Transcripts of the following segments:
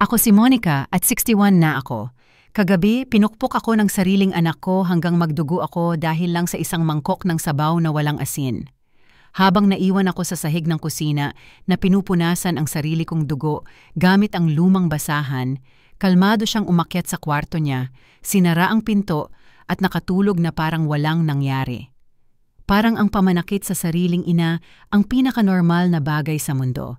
Ako si Monica at 61 na ako. Kagabi, pinukpok ako ng sariling anak ko hanggang magdugo ako dahil lang sa isang mangkok ng sabaw na walang asin. Habang naiwan ako sa sahig ng kusina na pinupunasan ang sarili kong dugo gamit ang lumang basahan, kalmado siyang umakyat sa kwarto niya, sinara ang pinto at nakatulog na parang walang nangyari. Parang ang pamanakit sa sariling ina ang pinaka-normal na bagay sa mundo.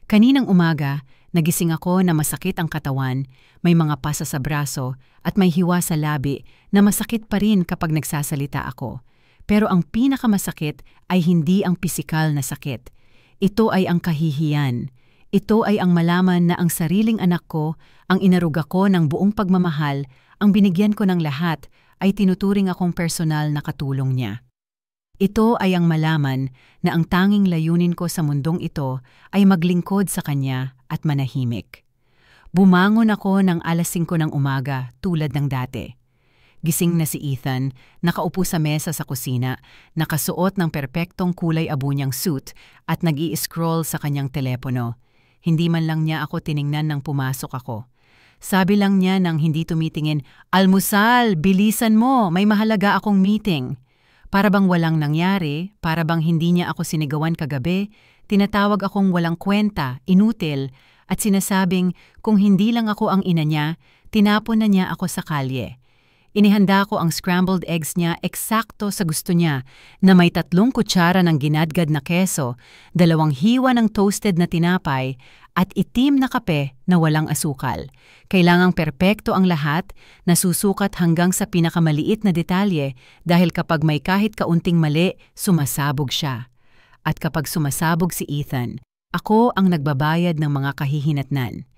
Kaninang umaga, nagising ako na masakit ang katawan, may mga pasa sa braso at may hiwa sa labi na masakit pa rin kapag nagsasalita ako. Pero ang pinakamasakit ay hindi ang pisikal na sakit. Ito ay ang kahihiyan. Ito ay ang malaman na ang sariling anak ko, ang inaruga ko ng buong pagmamahal, ang binigyan ko ng lahat, ay tinuturing akong personal na katulong niya. Ito ay ang malaman na ang tanging layunin ko sa mundong ito ay maglingkod sa kanya at manahimik. Bumangon ako ng alas 5 ng umaga tulad ng dati. Gising na si Ethan, nakaupo sa mesa sa kusina, nakasuot ng perpektong kulay abo niyang suit at nag-i-scroll sa kanyang telepono. Hindi man lang niya ako tiningnan nang pumasok ako. Sabi lang niya nang hindi tumitingin, "Almusal, bilisan mo, may mahalaga akong meeting." Para bang walang nangyari, para bang hindi niya ako sinigawan kagabi, tinatawag akong walang kwenta, inutil, at sinasabing kung hindi lang ako ang ina niya, tinapon na niya ako sa kalye. Inihanda ko ang scrambled eggs niya eksakto sa gusto niya na may 3 kutsara ng ginadgad na keso, 2 hiwa ng toasted na tinapay, at itim na kape na walang asukal. Kailangang perpekto ang lahat, nasusukat hanggang sa pinakamaliit na detalye dahil kapag may kahit kaunting mali, sumasabog siya. At kapag sumasabog si Ethan, ako ang nagbabayad ng mga kahihinatnan.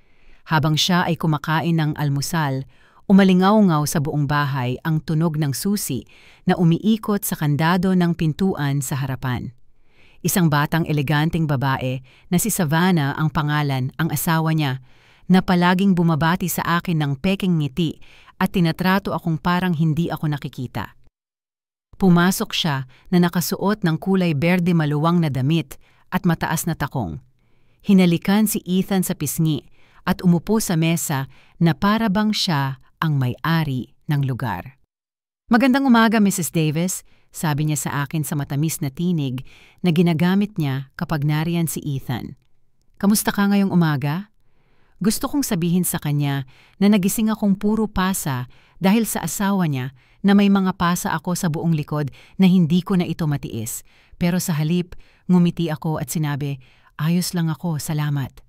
Habang siya ay kumakain ng almusal, umalingaw-ngaw sa buong bahay ang tunog ng susi na umiikot sa kandado ng pintuan sa harapan. Isang batang eleganteng babae na si Savannah ang pangalan, ang asawa niya, na palaging bumabati sa akin ng peking ngiti at tinatrato akong parang hindi ako nakikita. Pumasok siya na nakasuot ng kulay berde maluwang na damit at mataas na takong. Hinalikan si Ethan sa pisngi at umupo sa mesa na para bang siya ang may-ari ng lugar. "Magandang umaga, Mrs. Davis," sabi niya sa akin sa matamis na tinig na ginagamit niya kapag nariyan si Ethan. "Kamusta ka ngayong umaga?" Gusto kong sabihin sa kanya na nagising akong puro pasa dahil sa asawa niya na may mga pasa ako sa buong likod na hindi ko na ito matiis. Pero sa halip, ngumiti ako at sinabi, "Ayos lang ako, salamat."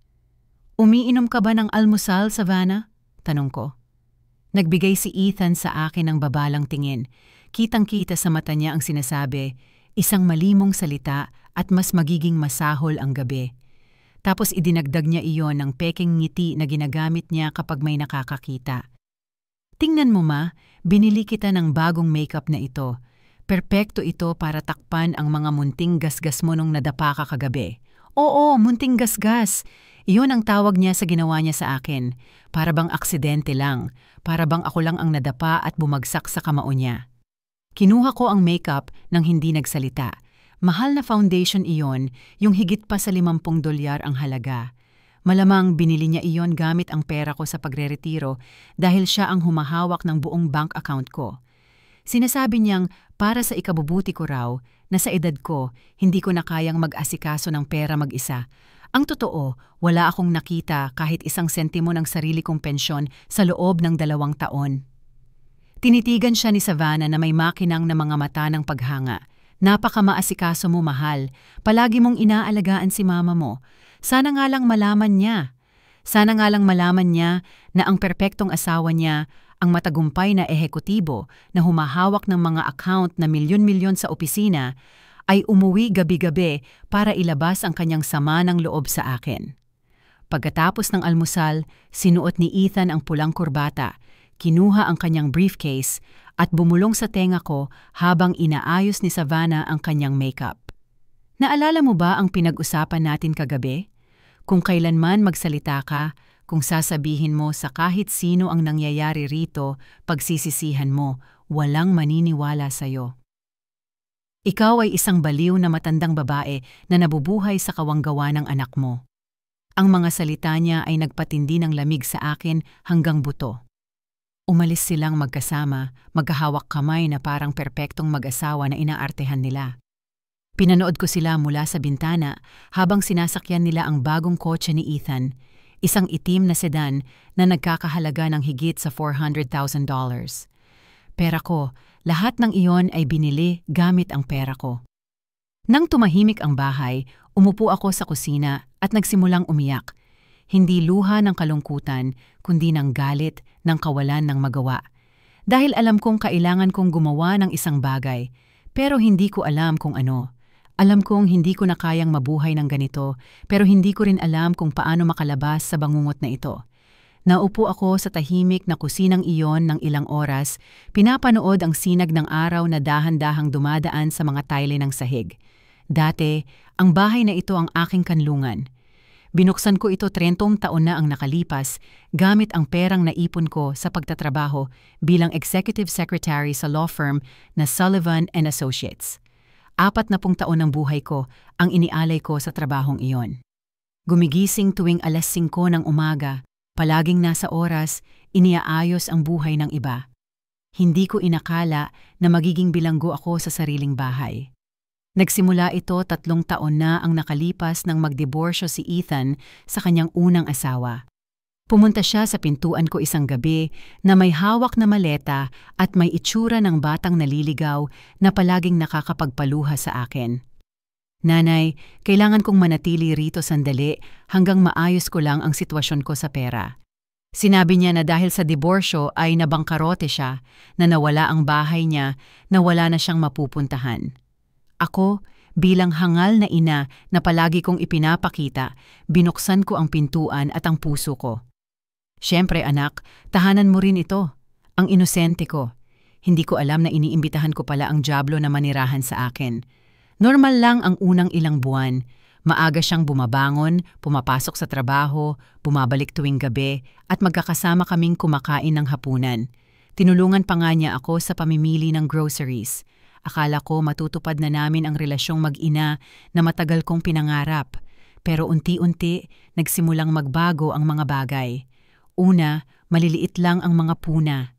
"Umiinom ka ba ng almusal, Savannah?" tanong ko. Nagbigay si Ethan sa akin ng babalang tingin. Kitang-kita sa mata niya ang sinasabi, isang malimong salita at mas magiging masahol ang gabi. Tapos idinagdag niya iyon ng peking ngiti na ginagamit niya kapag may nakakakita. "Tingnan mo ma, binili kita ng bagong makeup na ito. Perpekto ito para takpan ang mga munting gasgas mo nung nadapa ka kagabi." "Oo, munting gasgas." Iyon ang tawag niya sa ginawa niya sa akin. Para bang aksidente lang. Para bang ako lang ang nadapa at bumagsak sa kamao niya. Kinuha ko ang makeup nang hindi nagsalita. Mahal na foundation iyon, yung higit pa sa $50 ang halaga. Malamang binili niya iyon gamit ang pera ko sa pagreretiro dahil siya ang humahawak ng buong bank account ko. Sinasabi niyang para sa ikabubuti ko raw na sa edad ko, hindi ko na kayang mag-asikaso ng pera mag-isa. Ang totoo, wala akong nakita kahit 1 sentimo ng sarili kong pensyon sa loob ng 2 taon. Tinitigan siya ni Savannah na may makinang na mga mata ng paghanga. "Napaka-maasikaso mo, mahal. Palagi mong inaalagaan si mama mo. Sana nga lang malaman niya. Sana nga lang malaman niya na ang perpektong asawa niya, ang matagumpay na ehekutibo na humahawak ng mga account na milyon-milyon sa opisina, ay umuwi gabi-gabi para ilabas ang kanyang sama ng loob sa akin." Pagkatapos ng almusal, sinuot ni Ethan ang pulang kurbata, kinuha ang kanyang briefcase at bumulong sa tenga ko habang inaayos ni Savannah ang kanyang makeup. "Naalala mo ba ang pinag-usapan natin kagabi? Kung kailanman magsalita ka, kung sasabihin mo sa kahit sino ang nangyayari rito, pagsisisihan mo, walang maniniwala sa'yo. Ikaw ay isang baliw na matandang babae na nabubuhay sa kawanggawa ng anak mo. Ang mga salita niya ay nagpatindi ng lamig sa akin hanggang buto. Umalis silang magkasama, magkahawak kamay na parang perpektong mag-asawa na inaartehan nila. Pinanood ko sila mula sa bintana habang sinasakyan nila ang bagong kotse ni Ethan, isang itim na sedan na nagkakahalaga ng higit sa $400,000. Pera ko, lahat ng iyon ay binili gamit ang pera ko. Nang tumahimik ang bahay, umupo ako sa kusina at nagsimulang umiyak. Hindi luha ng kalungkutan, kundi ng galit, ng kawalan ng magawa. Dahil alam kong kailangan kong gumawa ng isang bagay, pero hindi ko alam kung ano. Alam kong hindi ko na kayang mabuhay ng ganito, pero hindi ko rin alam kung paano makalabas sa bangungot na ito. Naupo ako sa tahimik na kusinang iyon ng ilang oras, pinapanood ang sinag ng araw na dahan-dahang dumadaan sa mga tile ng sahig. Dati, ang bahay na ito ang aking kanlungan. Binuksan ko ito 30 taon na ang nakalipas gamit ang perang naipon ko sa pagtatrabaho bilang executive secretary sa law firm na Sullivan and Associates. 40 taon ng buhay ko ang inialay ko sa trabahong iyon. Gumigising tuwing 5:00 ng umaga, palaging nasa oras, iniaayos ang buhay ng iba. Hindi ko inakala na magiging bilanggo ako sa sariling bahay. Nagsimula ito 3 taon na ang nakalipas nang magdiborsyo si Ethan sa kanyang unang asawa. Pumunta siya sa pintuan ko isang gabi na may hawak na maleta at may itsura ng batang naliligaw na palaging nakakapagpaluha sa akin. "Nanay, kailangan kong manatili rito sandali hanggang maayos ko lang ang sitwasyon ko sa pera." Sinabi niya na dahil sa diborsyo ay nabangkarote siya, na nawala ang bahay niya, na wala na siyang mapupuntahan. Ako, bilang hangal na ina na palagi kong ipinapakita, binuksan ko ang pintuan at ang puso ko. "Siyempre anak, tahanan mo rin ito." Ang inosente ko. Hindi ko alam na iniimbitahan ko pala ang dyablo na manirahan sa akin. Normal lang ang unang ilang buwan. Maaga siyang bumabangon, pumapasok sa trabaho, bumabalik tuwing gabi, at magkakasama kaming kumakain ng hapunan. Tinulungan pa nga niya ako sa pamimili ng groceries. Akala ko matutupad na namin ang relasyong mag-ina na matagal kong pinangarap. Pero unti-unti, nagsimulang magbago ang mga bagay. Una, maliliit lang ang mga puna.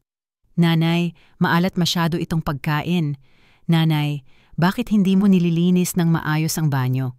"Nanay, maalat masyado itong pagkain." "Nanay, bakit hindi mo nililinis ng maayos ang banyo?"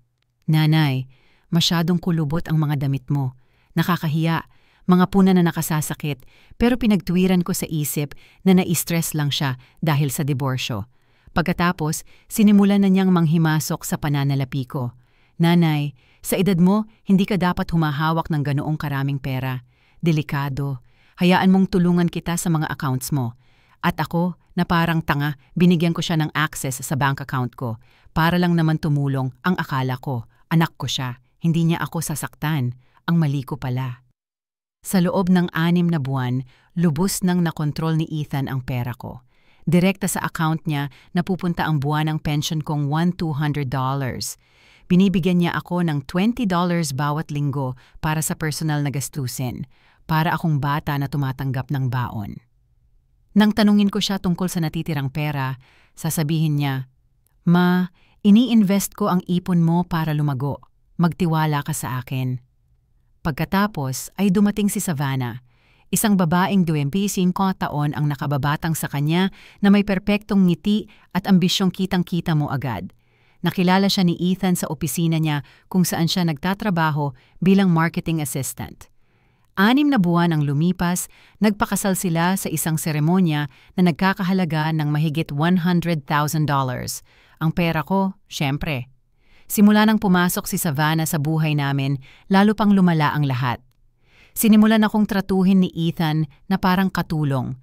"Nanay, masyadong kulubot ang mga damit mo. Nakakahiya, mga puna na nakasasakit." Pero pinagtuwiran ko sa isip na nai-stress lang siya dahil sa diborsyo. Pagkatapos, sinimulan na niyang manghimasok sa pananalapi ko. "Nanay, sa edad mo, hindi ka dapat humahawak ng ganoong karaming pera. Delikado. Hayaan mong tulungan kita sa mga accounts mo." At ako, na parang tanga, binigyan ko siya ng access sa bank account ko. Para lang naman tumulong, ang akala ko, anak ko siya, hindi niya ako sasaktan. Ang mali ko pala. Sa loob ng 6 na buwan, lubos nang nakontrol ni Ethan ang pera ko. Direkta sa account niya napupunta ang buwan ng pension kong $1,200. Binibigyan niya ako ng $20 bawat linggo para sa personal na gastusin, para akong bata na tumatanggap ng baon. Nang tanungin ko siya tungkol sa natitirang pera, sasabihin niya, "Ma, ini-invest ko ang ipon mo para lumago. Magtiwala ka sa akin." Pagkatapos ay dumating si Savannah, isang babaeng 25 taon ang nakababatang sa kanya na may perpektong ngiti at ambisyong kitang-kita mo agad. Nakilala siya ni Ethan sa opisina niya kung saan siya nagtatrabaho bilang marketing assistant. 6 na buwan ang lumipas, nagpakasal sila sa isang seremonya na nagkakahalaga ng mahigit $100,000. Ang pera ko, syempre. Simula nang pumasok si Savannah sa buhay namin, lalo pang lumala ang lahat. Sinimulan akong tratuhin ni Ethan na parang katulong.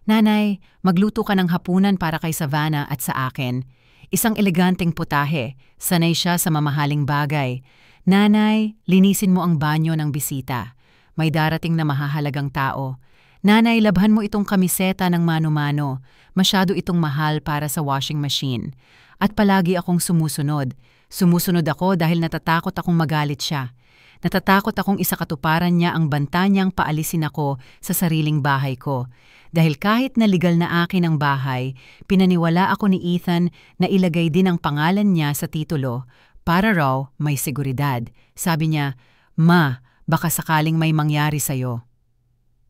"Nanay, magluto ka ng hapunan para kay Savannah at sa akin. Isang eleganteng putahe, sanay siya sa mamahaling bagay. Nanay, linisin mo ang banyo ng bisita. May darating na mahahalagang tao. Nanay, labhan mo itong kamiseta ng mano-mano. Masyado itong mahal para sa washing machine." At palagi akong sumusunod. Sumusunod ako dahil natatakot akong magalit siya. Natatakot akong isakatuparan niya ang banta niyang paalisin ako sa sariling bahay ko. Dahil kahit na legal na akin ang bahay, pinaniwala ako ni Ethan na ilagay din ang pangalan niya sa titulo para raw may seguridad. Sabi niya, "Ma, baka sakaling may mangyari sa'yo."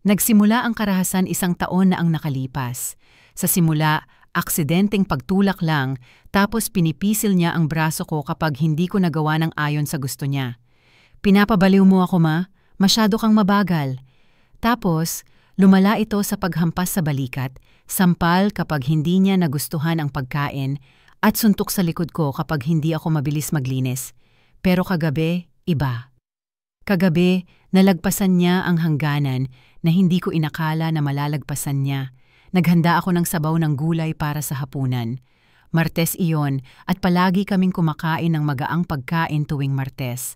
Nagsimula ang karahasan 1 taon na ang nakalipas. Sa simula, aksidenteng pagtulak lang, tapos pinipisil niya ang braso ko kapag hindi ko nagawa ng ayon sa gusto niya. "Pinapabaliw mo ako, ma? Masyado kang mabagal." Tapos, lumala ito sa paghampas sa balikat, sampal kapag hindi niya nagustuhan ang pagkain, at suntok sa likod ko kapag hindi ako mabilis maglinis. Pero kagabi, iba. Kagabi, nalagpasan niya ang hangganan na hindi ko inakala na malalagpasan niya. Naghanda ako ng sabaw ng gulay para sa hapunan. Martes iyon at palagi kaming kumakain ng magaang pagkain tuwing Martes.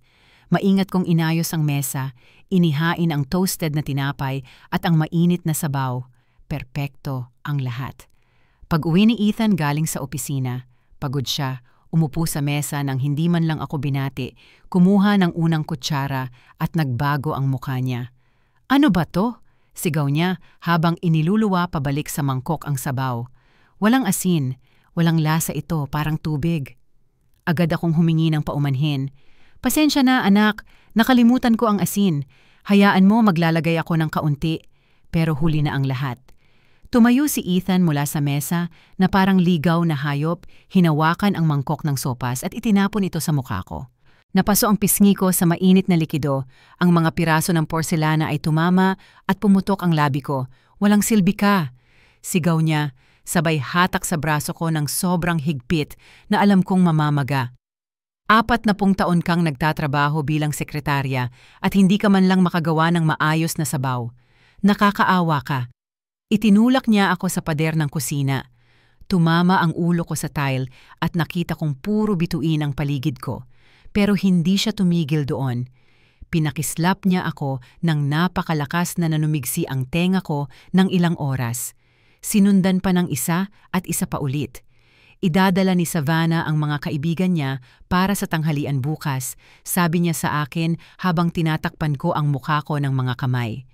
Maingat kong inayos ang mesa, inihain ang toasted na tinapay at ang mainit na sabaw. Perpekto ang lahat. Pag-uwi ni Ethan galing sa opisina, pagod siya, umupo sa mesa nang hindi man lang ako binati, kumuha ng unang kutsara at nagbago ang mukha niya. "Ano ba to?" sigaw niya habang iniluluwa pabalik sa mangkok ang sabaw. "Walang asin, walang lasa ito, parang tubig." Agad akong humingi ng paumanhin. "Pasensya na anak, nakalimutan ko ang asin. Hayaan mo maglalagay ako ng kaunti." Pero huli na ang lahat. Tumayo si Ethan mula sa mesa na parang ligaw na hayop, hinawakan ang mangkok ng sopas at itinapon ito sa mukha ko. Napaso ang pisngi ko sa mainit na likido, ang mga piraso ng porselana ay tumama at pumutok ang labi ko. "Walang silbi ka!" sigaw niya, sabay hatak sa braso ko ng sobrang higpit na alam kong mamamaga. 40 taon kang nagtatrabaho bilang sekretarya at hindi ka man lang makagawa ng maayos na sabaw. Nakakaawa ka. Itinulak niya ako sa pader ng kusina. Tumama ang ulo ko sa tile at nakita kong puro bituin ang paligid ko. Pero hindi siya tumigil doon. Pinakislap niya ako ng napakalakas na nanumigsi ang tenga ko ng ilang oras. Sinundan pa ng isa at isa pa ulit. Idadala ni Savannah ang mga kaibigan niya para sa tanghalian bukas, sabi niya sa akin habang tinatakpan ko ang mukha ko ng mga kamay.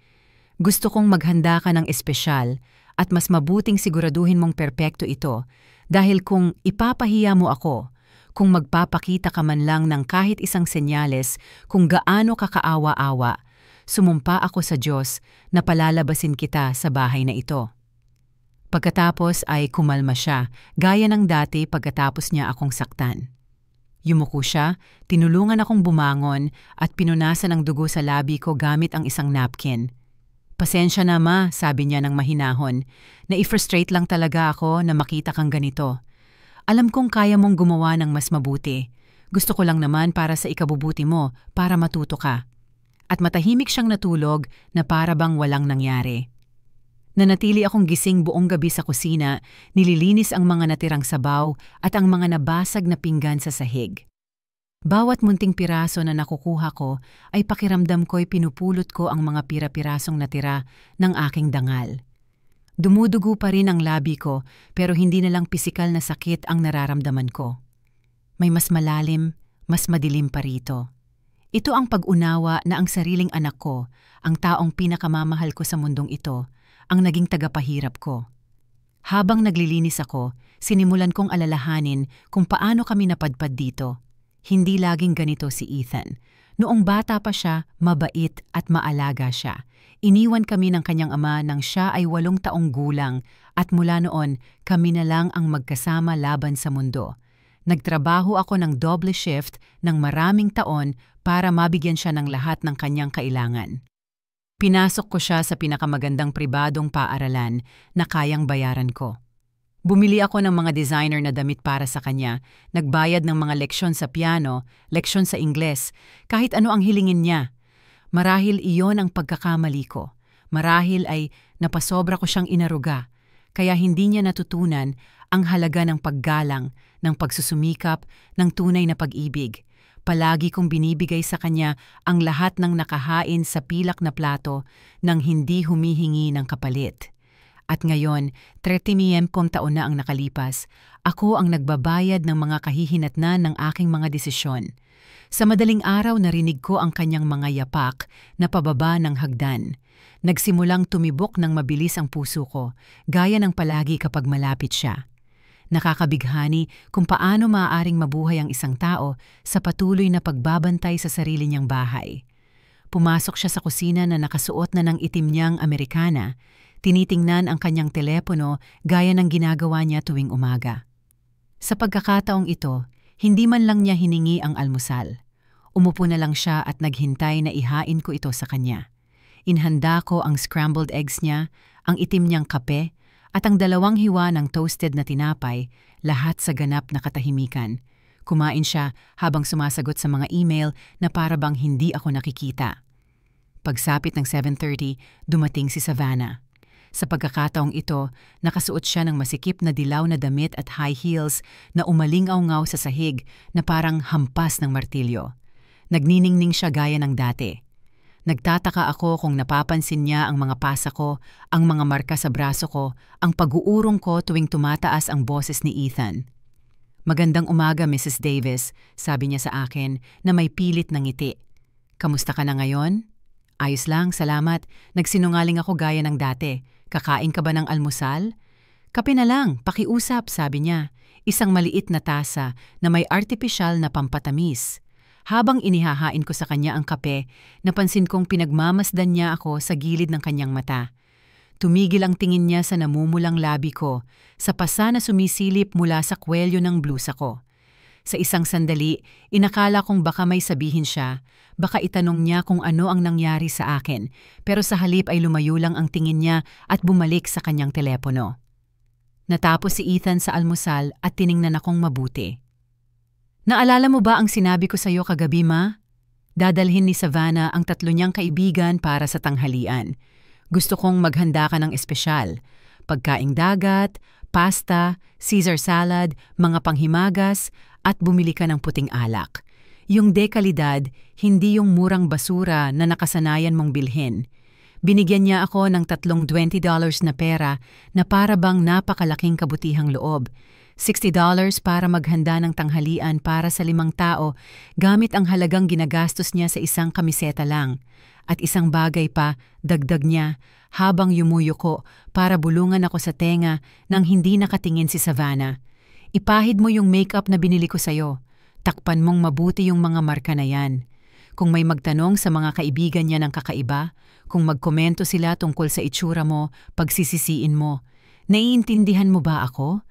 "Gusto kong maghanda ka ng espesyal at mas mabuting siguraduhin mong perpekto ito dahil kung ipapahiya mo ako, kung magpapakita ka man lang ng kahit isang senyales kung gaano ka kaawa-awa, sumumpa ako sa Diyos na palalabasin kita sa bahay na ito." Pagkatapos ay kumalma siya, gaya ng dati pagkatapos niya akong saktan. Yumuko siya, tinulungan akong bumangon at pinunasan ng dugo sa labi ko gamit ang isang napkin. "Pasensya na ma," sabi niya ng mahinahon. "Nai-frustrate lang talaga ako na makita kang ganito. Alam kong kaya mong gumawa ng mas mabuti. Gusto ko lang naman para sa ikabubuti mo, para matuto ka." At matahimik siyang natulog na para bang walang nangyari. Nanatili akong gising buong gabi sa kusina, nililinis ang mga natirang sabaw at ang mga nabasag na pinggan sa sahig. Bawat munting piraso na nakukuha ko ay pakiramdam ko'y pinupulot ko ang mga pira-pirasong natira ng aking dangal. Dumudugo pa rin ang labi ko pero hindi na lang pisikal na sakit ang nararamdaman ko. May mas malalim, mas madilim pa rito. Ito ang pag-unawa na ang sariling anak ko, ang taong pinakamamahal ko sa mundong ito, ang naging tagapahirap ko. Habang naglilinis ako, sinimulan kong alalahanin kung paano kami napadpad dito. Hindi laging ganito si Ethan. Noong bata pa siya, mabait at maalaga siya. Iniwan kami ng kanyang ama nang siya ay 8 taong gulang at mula noon kami na lang ang magkasama laban sa mundo. Nagtrabaho ako ng double shift ng maraming taon para mabigyan siya ng lahat ng kanyang kailangan. Pinasok ko siya sa pinakamagandang pribadong paaralan na kayang bayaran ko. Bumili ako ng mga designer na damit para sa kanya, nagbayad ng mga leksyon sa piano, leksyon sa Ingles, kahit ano ang hilingin niya. Marahil iyon ang pagkakamali ko. Marahil ay napasobra ko siyang inaruga, kaya hindi niya natutunan ang halaga ng paggalang, ng pagsusumikap, ng tunay na pag-ibig. Palagi kong binibigay sa kanya ang lahat ng nakahain sa pilak na plato nang hindi humihingi ng kapalit. At ngayon, 30 taon na ang nakalipas, ako ang nagbabayad ng mga kahihinatnan ng aking mga desisyon. Sa madaling araw narinig ko ang kanyang mga yapak na pababa ng hagdan. Nagsimulang tumibok ng mabilis ang puso ko, gaya ng palagi kapag malapit siya. Nakakabighani kung paano maaaring mabuhay ang isang tao sa patuloy na pagbabantay sa sarili niyang bahay. Pumasok siya sa kusina na nakasuot na ng itim niyang Amerikana. Tinitingnan ang kanyang telepono gaya ng ginagawa niya tuwing umaga. Sa pagkakataong ito, hindi man lang niya hiningi ang almusal. Umupo na lang siya at naghintay na ihain ko ito sa kanya. Inhanda ko ang scrambled eggs niya, ang itim niyang kape, at ang 2 hiwa ng toasted na tinapay, lahat sa ganap na katahimikan. Kumain siya habang sumasagot sa mga email na para bang hindi ako nakikita. Pagsapit ng 7:30, dumating si Savannah. Sa pagkakataong ito, nakasuot siya ng masikip na dilaw na damit at high heels na umalingaw-ngaw sa sahig na parang hampas ng martilyo. Nagniningning siya gaya ng dati. Nagtataka ako kung napapansin niya ang mga pasa ko, ang mga marka sa braso ko, ang pag-uurong ko tuwing tumataas ang boses ni Ethan. "Magandang umaga, Mrs. Davis," sabi niya sa akin na may pilit ng ngiti. "Kamusta ka na ngayon?" "Ayos lang, salamat. Nagsinungaling ako gaya ng dati. Kakain ka ba ng almusal?" "Kape na lang, pakiusap," sabi niya. Isang maliit na tasa na may artipisyal na pampatamis. Habang inihahain ko sa kanya ang kape, napansin kong pinagmamasdan niya ako sa gilid ng kanyang mata. Tumigil ang tingin niya sa namumulang labi ko, sa pasa na sumisilip mula sa kwelyo ng blusa ko. Sa isang sandali, inakala kong baka may sabihin siya, baka itanong niya kung ano ang nangyari sa akin, pero sa halip ay lumayo lang ang tingin niya at bumalik sa kanyang telepono. Natapos si Ethan sa almusal at tiningnan akong mabuti. "Naalala mo ba ang sinabi ko sa iyo kagabi, Ma? Dadalhin ni Savannah ang 3 niyang kaibigan para sa tanghalian. Gusto kong maghanda ka ng espesyal. Pagkaing dagat, pasta, Caesar salad, mga panghimagas, at bumili ka ng puting alak. Yung dekalidad, hindi yung murang basura na nakasanayan mong bilhin." Binigyan niya ako ng 3 $20 na pera na para bang napakalaking kabutihang loob. $60 para maghanda ng tanghalian para sa 5 tao gamit ang halagang ginagastos niya sa isang kamiseta lang. At isang bagay pa, dagdag niya, habang yumuyuko para bulungan ako sa tenga nang hindi nakatingin si Savannah. "Ipahid mo yung makeup na binili ko sa'yo. Takpan mong mabuti yung mga marka na yan. Kung may magtanong sa mga kaibigan niya ng kakaiba, kung magkomento sila tungkol sa itsura mo, pagsisisiin mo. Naiintindihan mo ba ako?"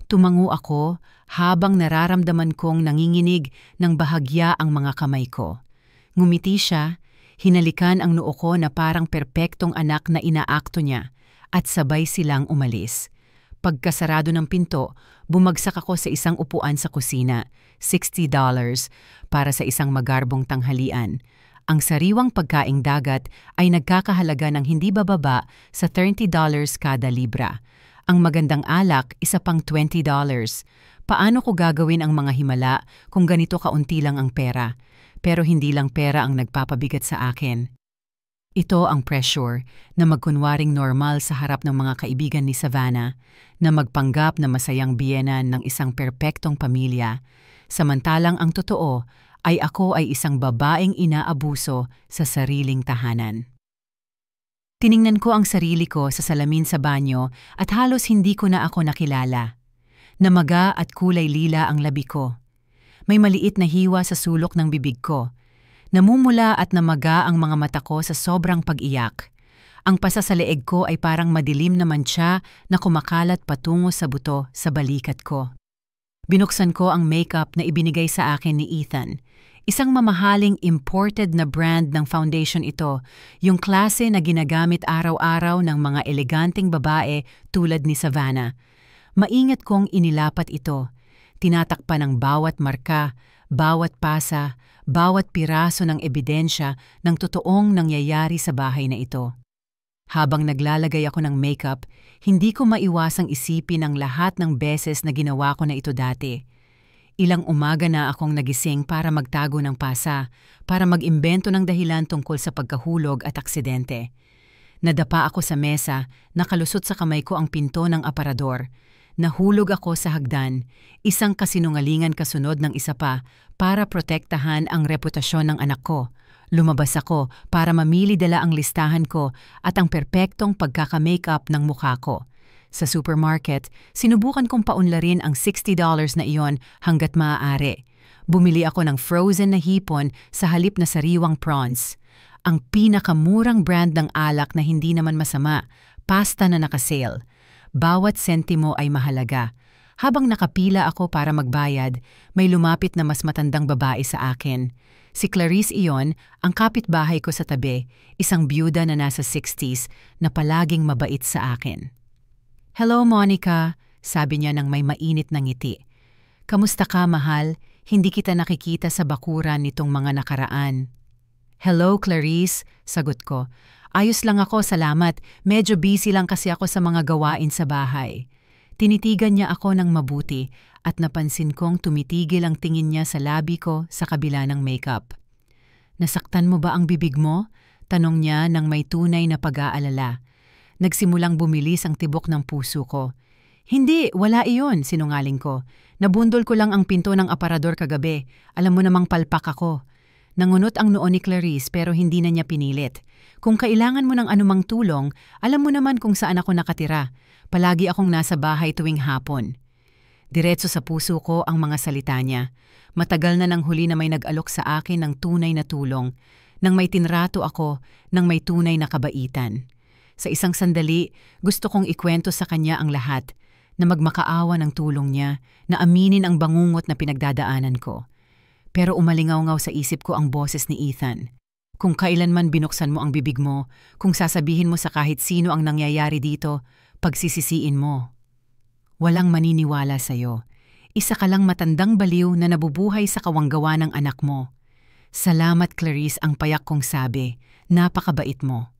Tumango ako habang nararamdaman kong nanginginig ng bahagya ang mga kamay ko. Ngumiti siya, hinalikan ang noo ko na parang perpektong anak na inaakto niya, at sabay silang umalis. Pagkasarado ng pinto, bumagsak ako sa isang upuan sa kusina, $60 para sa isang magarbong tanghalian. Ang sariwang pagkaing dagat ay nagkakahalaga ng hindi bababa sa $30 kada libra. Ang magandang alak, isa pang $20. Paano ko gagawin ang mga himala kung ganito kaunti lang ang pera? Pero hindi lang pera ang nagpapabigat sa akin. Ito ang pressure na magkunwaring normal sa harap ng mga kaibigan ni Savannah, na magpanggap na masayang biyenan ng isang perpektong pamilya, samantalang ang totoo ay ako ay isang babaeng inaabuso sa sariling tahanan. Tiningnan ko ang sarili ko sa salamin sa banyo at halos hindi ko na ako nakilala. Namaga at kulay lila ang labi ko. May maliit na hiwa sa sulok ng bibig ko. Namumula at namaga ang mga mata ko sa sobrang pag-iyak. Ang pasa sa leeg ko ay parang madilim na mantsa na kumakalat patungo sa buto sa balikat ko. Binuksan ko ang makeup na ibinigay sa akin ni Ethan. Isang mamahaling imported na brand ng foundation ito, yung klase na ginagamit araw-araw ng mga eleganteng babae tulad ni Savannah. Maingat kong inilapat ito. Tinatakpan ng bawat marka, bawat pasa, bawat piraso ng ebidensya ng totoong nangyayari sa bahay na ito. Habang naglalagay ako ng makeup, hindi ko maiwasang isipin ang lahat ng beses na ginawa ko na ito dati. Ilang umaga na akong nagising para magtago ng pasa, para mag-imbento ng dahilan tungkol sa pagkahulog at aksidente. Nadapa ako sa mesa, nakalusot sa kamay ko ang pinto ng aparador. Nahulog ako sa hagdan, isang kasinungalingan kasunod ng isa pa para protektahan ang reputasyon ng anak ko. Lumabas ako para mamili dala ang listahan ko at ang perpektong pagkaka-makeup ng mukha ko. Sa supermarket, sinubukan kong paunlarin ang $60 na iyon hanggat maaari. Bumili ako ng frozen na hipon sa halip na sariwang prawns. Ang pinakamurang brand ng alak na hindi naman masama, pasta na nakasale. Bawat sentimo ay mahalaga. Habang nakapila ako para magbayad, may lumapit na mas matandang babae sa akin. Si Clarice iyon, ang kapitbahay ko sa tabi, isang byuda na nasa 60s na palaging mabait sa akin. "Hello, Monica," sabi niya nang may mainit na ngiti. "Kamusta ka, mahal? Hindi kita nakikita sa bakuran nitong mga nakaraan." "Hello, Clarice," sagot ko. "Ayos lang ako, salamat. Medyo busy lang kasi ako sa mga gawain sa bahay." Tinitigan niya ako ng mabuti at napansin kong tumitigil ang tingin niya sa labi ko sa kabila ng makeup. "Nasaktan mo ba ang bibig mo?" tanong niya nang may tunay na pag-aalala. Nagsimulang bumilis ang tibok ng puso ko. "Hindi, wala iyon," sinungaling ko. "Nabundol ko lang ang pinto ng aparador kagabi. Alam mo namang palpak ako." Nangunot ang noo ni Clarice pero hindi na niya pinilit. "Kung kailangan mo ng anumang tulong, alam mo naman kung saan ako nakatira. Palagi akong nasa bahay tuwing hapon." Diretso sa puso ko ang mga salita niya. Matagal na nang huli na may nag-alok sa akin ng tunay na tulong, nang may tinrato ako, nang may tunay na kabaitan. Sa isang sandali, gusto kong ikwento sa kanya ang lahat, na magmakaawa ng tulong niya, na aminin ang bangungot na pinagdadaanan ko. Pero umalingaw-ngaw sa isip ko ang boses ni Ethan. "Kung kailanman binuksan mo ang bibig mo, kung sasabihin mo sa kahit sino ang nangyayari dito, pagsisisiin mo. Walang maniniwala sa'yo. Isa ka lang matandang baliw na nabubuhay sa kawanggawa ng anak mo." "Salamat, Clarice," ang payak kong sabi. "Napakabait mo."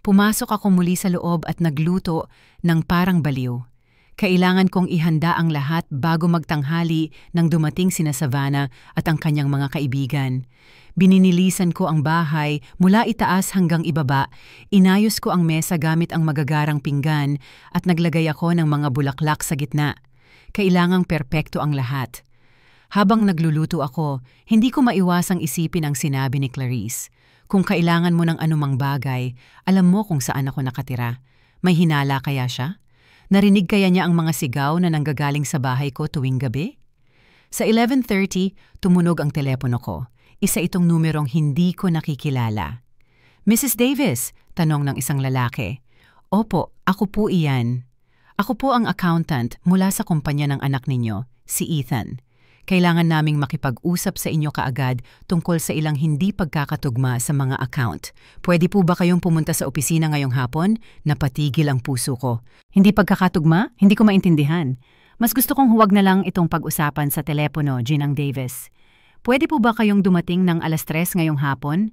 Pumasok ako muli sa loob at nagluto ng parang baliw. Kailangan kong ihanda ang lahat bago magtanghali nang dumating sina Savannah at ang kanyang mga kaibigan. Bininilisan ko ang bahay mula itaas hanggang ibaba, inayos ko ang mesa gamit ang magagarang pinggan at naglagay ako ng mga bulaklak sa gitna. Kailangang perpekto ang lahat. Habang nagluluto ako, hindi ko maiwasang isipin ang sinabi ni Clarice. "Kung kailangan mo ng anumang bagay, alam mo kung saan ako nakatira." May hinala kaya siya? Narinig kaya niya ang mga sigaw na nanggagaling sa bahay ko tuwing gabi? Sa 11:30, tumunog ang telepono ko. Isa itong numerong hindi ko nakikilala. "Mrs. Davis?" tanong ng isang lalaki. "Opo, ako po iyan. Ako po ang accountant mula sa kumpanya ng anak ninyo, si Ethan. Kailangan naming makipag-usap sa inyo kaagad tungkol sa ilang hindi pagkakatugma sa mga account. Pwede po ba kayong pumunta sa opisina ngayong hapon?" Napatigil ang puso ko. "Hindi pagkakatugma? Hindi ko maintindihan. Mas gusto kong huwag na lang itong pag-usapan sa telepono, Ginang Davis. Pwede po ba kayong dumating ng 3:00 ngayong hapon?"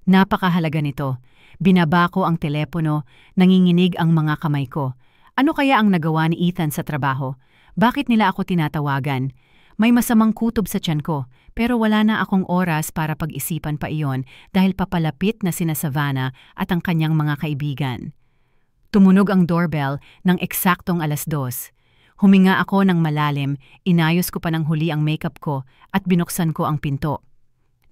Napakahalaga nito. Binaba ko ang telepono, nanginginig ang mga kamay ko. Ano kaya ang nagawa ni Ethan sa trabaho? Bakit nila ako tinatawagan? May masamang kutob sa tiyan ko, pero wala na akong oras para pag-isipan pa iyon dahil papalapit na sina Savannah at ang kanyang mga kaibigan. Tumunog ang doorbell ng eksaktong 2:00. Huminga ako ng malalim, inayos ko pa ng huli ang makeup ko at binuksan ko ang pinto.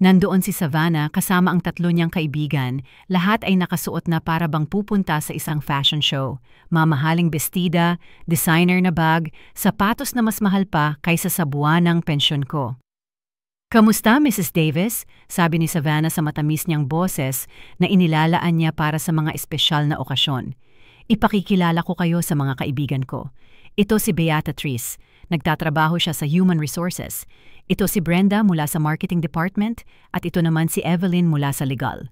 Nandoon si Savannah kasama ang 3 niyang kaibigan, lahat ay nakasuot na para bang pupunta sa isang fashion show. Mamahaling bestida, designer na bag, sapatos na mas mahal pa kaysa sa buwanang pensyon ko. "Kamusta, Mrs. Davis?" sabi ni Savannah sa matamis niyang boses na inilalaan niya para sa mga espesyal na okasyon. "Ipakikilala ko kayo sa mga kaibigan ko. Ito si Beatrice, nagtatrabaho siya sa Human Resources. Ito si Brenda mula sa Marketing Department at ito naman si Evelyn mula sa Legal."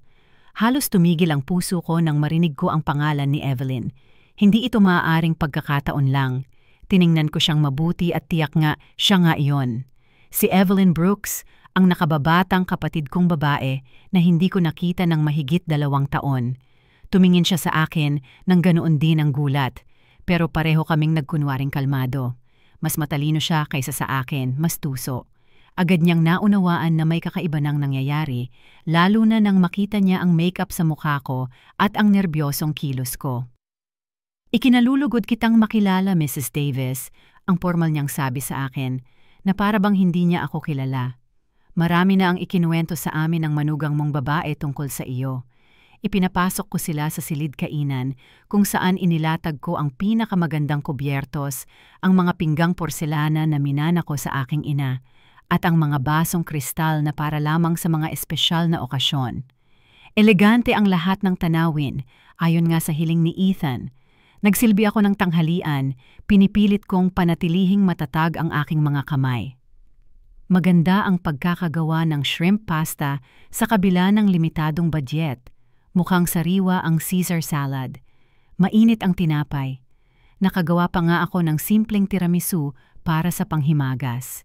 Halos tumigil ang puso ko nang marinig ko ang pangalan ni Evelyn. Hindi ito maaaring pagkakataon lang. Tiningnan ko siyang mabuti at tiyak nga siya nga iyon. Si Evelyn Brooks, ang nakababatang kapatid kong babae na hindi ko nakita ng mahigit 2 taon. Tumingin siya sa akin nang ganoon din ang gulat, pero pareho kaming nagkunwaring kalmado. Mas matalino siya kaysa sa akin, mas tuso. Agad niyang naunawaan na may kakaiba nang nangyayari, lalo na nang makita niya ang makeup sa mukha ko at ang nerbyosong kilos ko. "Ikinalulugod kitang makilala, Mrs. Davis," ang formal niyang sabi sa akin, na para bang hindi niya ako kilala. "Marami na ang ikinuwento sa amin ng manugang mong babae tungkol sa iyo." Ipinapasok ko sila sa silid kainan kung saan inilatag ko ang pinakamagandang kubyertos, ang mga pinggang porselana na minana ko sa aking ina, at ang mga basong kristal na para lamang sa mga espesyal na okasyon. Elegante ang lahat ng tanawin, ayon nga sa hiling ni Ethan. Nagsilbi ako ng tanghalian, pinipilit kong panatilihing matatag ang aking mga kamay. Maganda ang pagkakagawa ng shrimp pasta sa kabila ng limitadong budget. Mukhang sariwa ang Caesar salad. Mainit ang tinapay. Nakagawa pa nga ako ng simpleng tiramisu para sa panghimagas.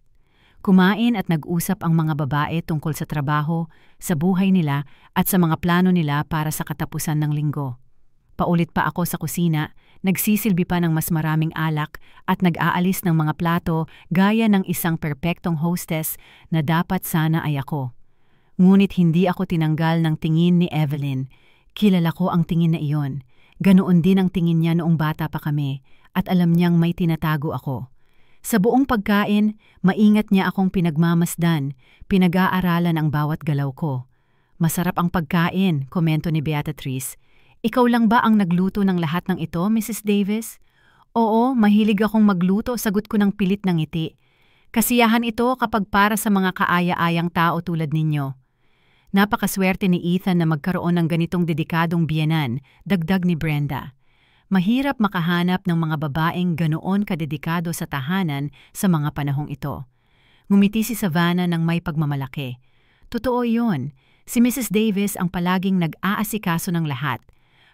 Kumain at nag-usap ang mga babae tungkol sa trabaho, sa buhay nila at sa mga plano nila para sa katapusan ng linggo. Paulit pa ako sa kusina, nagsisilbi pa ng mas maraming alak at nag-aalis ng mga plato gaya ng isang perpektong hostess na dapat sana ay ako. Ngunit hindi ako tinanggal ng tingin ni Evelyn. Kilala ko ang tingin na iyon. Ganoon din ang tingin niya noong bata pa kami at alam niyang may tinatago ako. Sa buong pagkain, maingat niya akong pinagmamasdan, pinag-aaralan ang bawat galaw ko. Masarap ang pagkain, komento ni Beatrice. Ikaw lang ba ang nagluto ng lahat ng ito, Mrs. Davis? Oo, mahilig akong magluto, sagot ko ng pilit ng ngiti. Kasiyahan ito kapag para sa mga kaaya-ayang tao tulad ninyo. Napakaswerte ni Ethan na magkaroon ng ganitong dedikadong biyenan, dagdag ni Brenda. Mahirap makahanap ng mga babaeng ganoon kadedikado sa tahanan sa mga panahong ito. Ngumiti si Savannah ng may pagmamalaki. Totoo iyon, si Mrs. Davis ang palaging nag-aasikaso ng lahat.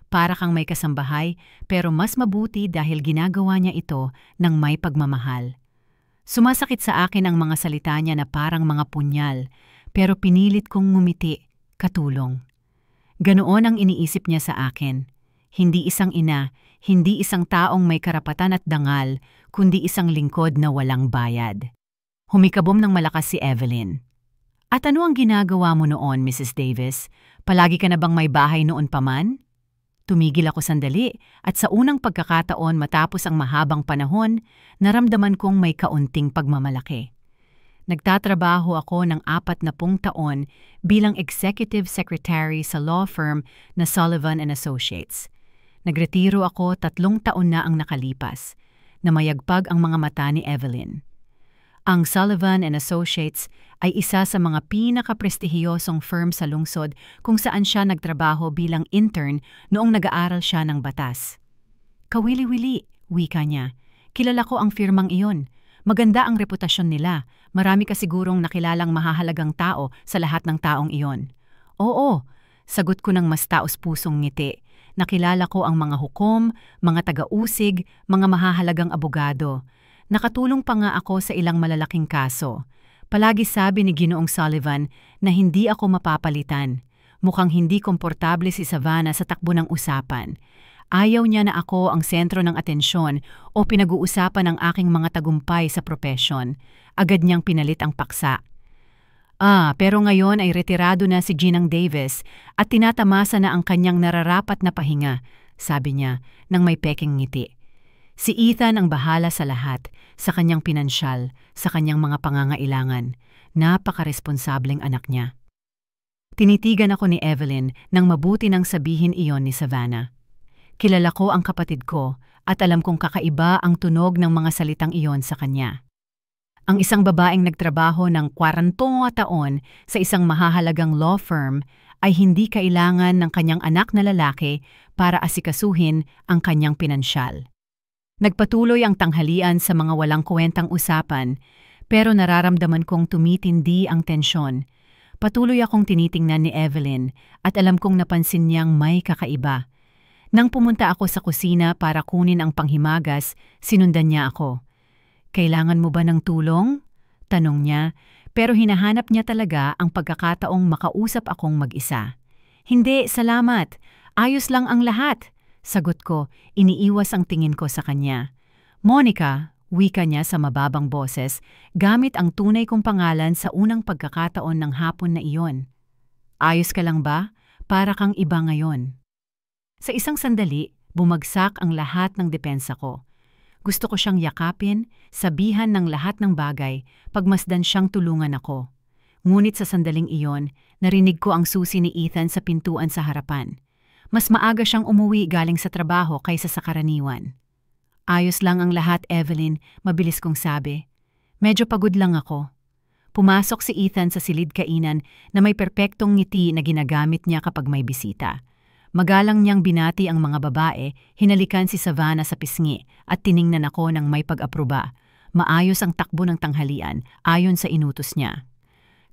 Para kang may kasambahay pero mas mabuti dahil ginagawa niya ito ng may pagmamahal. Sumasakit sa akin ang mga salita niya na parang mga punyal, pero pinilit kong ngumiti, katulong. Ganoon ang iniisip niya sa akin. Hindi isang ina, hindi isang taong may karapatan at dangal, kundi isang lingkod na walang bayad. Humikabom ng malakas si Evelyn. At ano ang ginagawa mo noon, Mrs. Davis? Palagi ka na bang may bahay noon pa man? Tumigil ako sandali at sa unang pagkakataon matapos ang mahabang panahon, naramdaman kong may kaunting pagmamalaki. Nagtatrabaho ako ng 40 taon bilang executive secretary sa law firm na Sullivan & Associates. Nagretiro ako 3 taon na ang nakalipas. Namayagpag ang mga mata ni Evelyn. Ang Sullivan & Associates ay isa sa mga pinakaprestihiyosong firm sa lungsod kung saan siya nagtrabaho bilang intern noong nag-aaral siya ng batas. Kawili-wili, wika niya. Kilala ko ang firmang iyon. Maganda ang reputasyon nila. Marami ka sigurong nakilalang mahahalagang tao sa lahat ng taong iyon. Oo, sagot ko ng mas taos-pusong ngiti. Nakilala ko ang mga hukom, mga taga-usig, mga mahahalagang abogado. Nakatulong pa nga ako sa ilang malalaking kaso. Palagi sabi ni Ginoong Sullivan na hindi ako mapapalitan. Mukhang hindi komportable si Savannah sa takbo ng usapan. Ayaw niya na ako ang sentro ng atensyon o pinag-uusapan ng aking mga tagumpay sa propesyon. Agad niyang pinalit ang paksa. Pero ngayon ay retirado na si Ginang Davis at tinatamasa na ang kanyang nararapat na pahinga, sabi niya nang may peking ngiti. Si Ethan ang bahala sa lahat, sa kanyang pinansyal, sa kanyang mga pangangailangan. Napaka-responsableng anak niya. Tinitigan ako ni Evelyn nang mabuti nang sabihin iyon ni Savannah. Kilala ko ang kapatid ko at alam kong kakaiba ang tunog ng mga salitang iyon sa kanya. Ang isang babaeng nagtrabaho ng 40 taon sa isang mahahalagang law firm ay hindi kailangan ng kanyang anak na lalaki para asikasuhin ang kanyang pinansyal. Nagpatuloy ang tanghalian sa mga walang kwentang usapan, pero nararamdaman kong tumitindi ang tensyon. Patuloy akong tinitingnan ni Evelyn at alam kong napansin niyang may kakaiba. Nang pumunta ako sa kusina para kunin ang panghimagas, sinundan niya ako. Kailangan mo ba ng tulong? Tanong niya, pero hinahanap niya talaga ang pagkakataong makausap akong mag-isa. Hindi, salamat. Ayos lang ang lahat. Sagot ko, iniiwas ang tingin ko sa kanya. Monica, wika niya sa mababang boses, gamit ang tunay kong pangalan sa unang pagkakataon ng hapon na iyon. Ayos ka lang ba? Para kang iba ngayon. Sa isang sandali, bumagsak ang lahat ng depensa ko. Gusto ko siyang yakapin, sabihan ng lahat ng bagay, pagmasdan siyang tulungan ako. Ngunit sa sandaling iyon, narinig ko ang susi ni Ethan sa pintuan sa harapan. Mas maaga siyang umuwi galing sa trabaho kaysa sa karaniwan. Ayos lang ang lahat, Evelyn, mabilis kong sabi. Medyo pagod lang ako. Pumasok si Ethan sa silid kainan na may perpektong ngiti na ginagamit niya kapag may bisita. Magalang niyang binati ang mga babae, hinalikan si Savannah sa pisngi at tiningnan ako ng may pag-aproba. Maayos ang takbo ng tanghalian ayon sa inutos niya.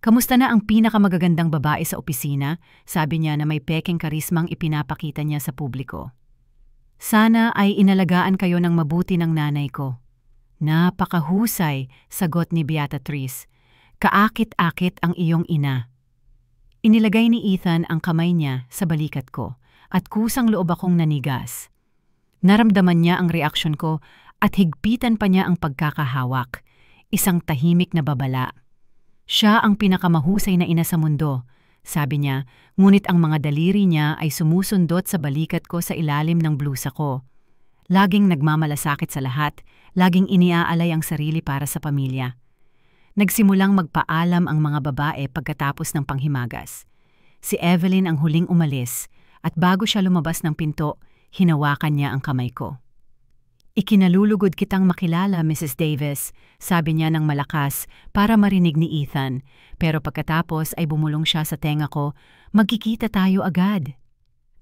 "Kamusta na ang pinakamagagandang babae sa opisina?" Sabi niya na may pekeng karismang ipinapakita niya sa publiko. "Sana ay inalagaan kayo ng mabuti ng nanay ko." "Napakahusay," sagot ni Beatrice. "Kaakit-akit ang iyong ina." Inilagay ni Ethan ang kamay niya sa balikat ko at kusang loob akong nanigas. Naramdaman niya ang reaksyon ko at higpitan pa niya ang pagkakahawak, isang tahimik na babala. "Siya ang pinakamahusay na ina sa mundo," sabi niya, ngunit ang mga daliri niya ay sumusundot sa balikat ko sa ilalim ng blusa ko. Laging nagmamalasakit sa lahat, laging iniaalay ang sarili para sa pamilya. Nagsimulang magpaalam ang mga babae pagkatapos ng panghimagas. Si Evelyn ang huling umalis at bago siya lumabas ng pinto, hinawakan niya ang kamay ko. "Ikinalulugod kitang makilala, Mrs. Davis," sabi niya ng malakas para marinig ni Ethan. Pero pagkatapos ay bumulong siya sa tenga ko, "Magkikita tayo agad."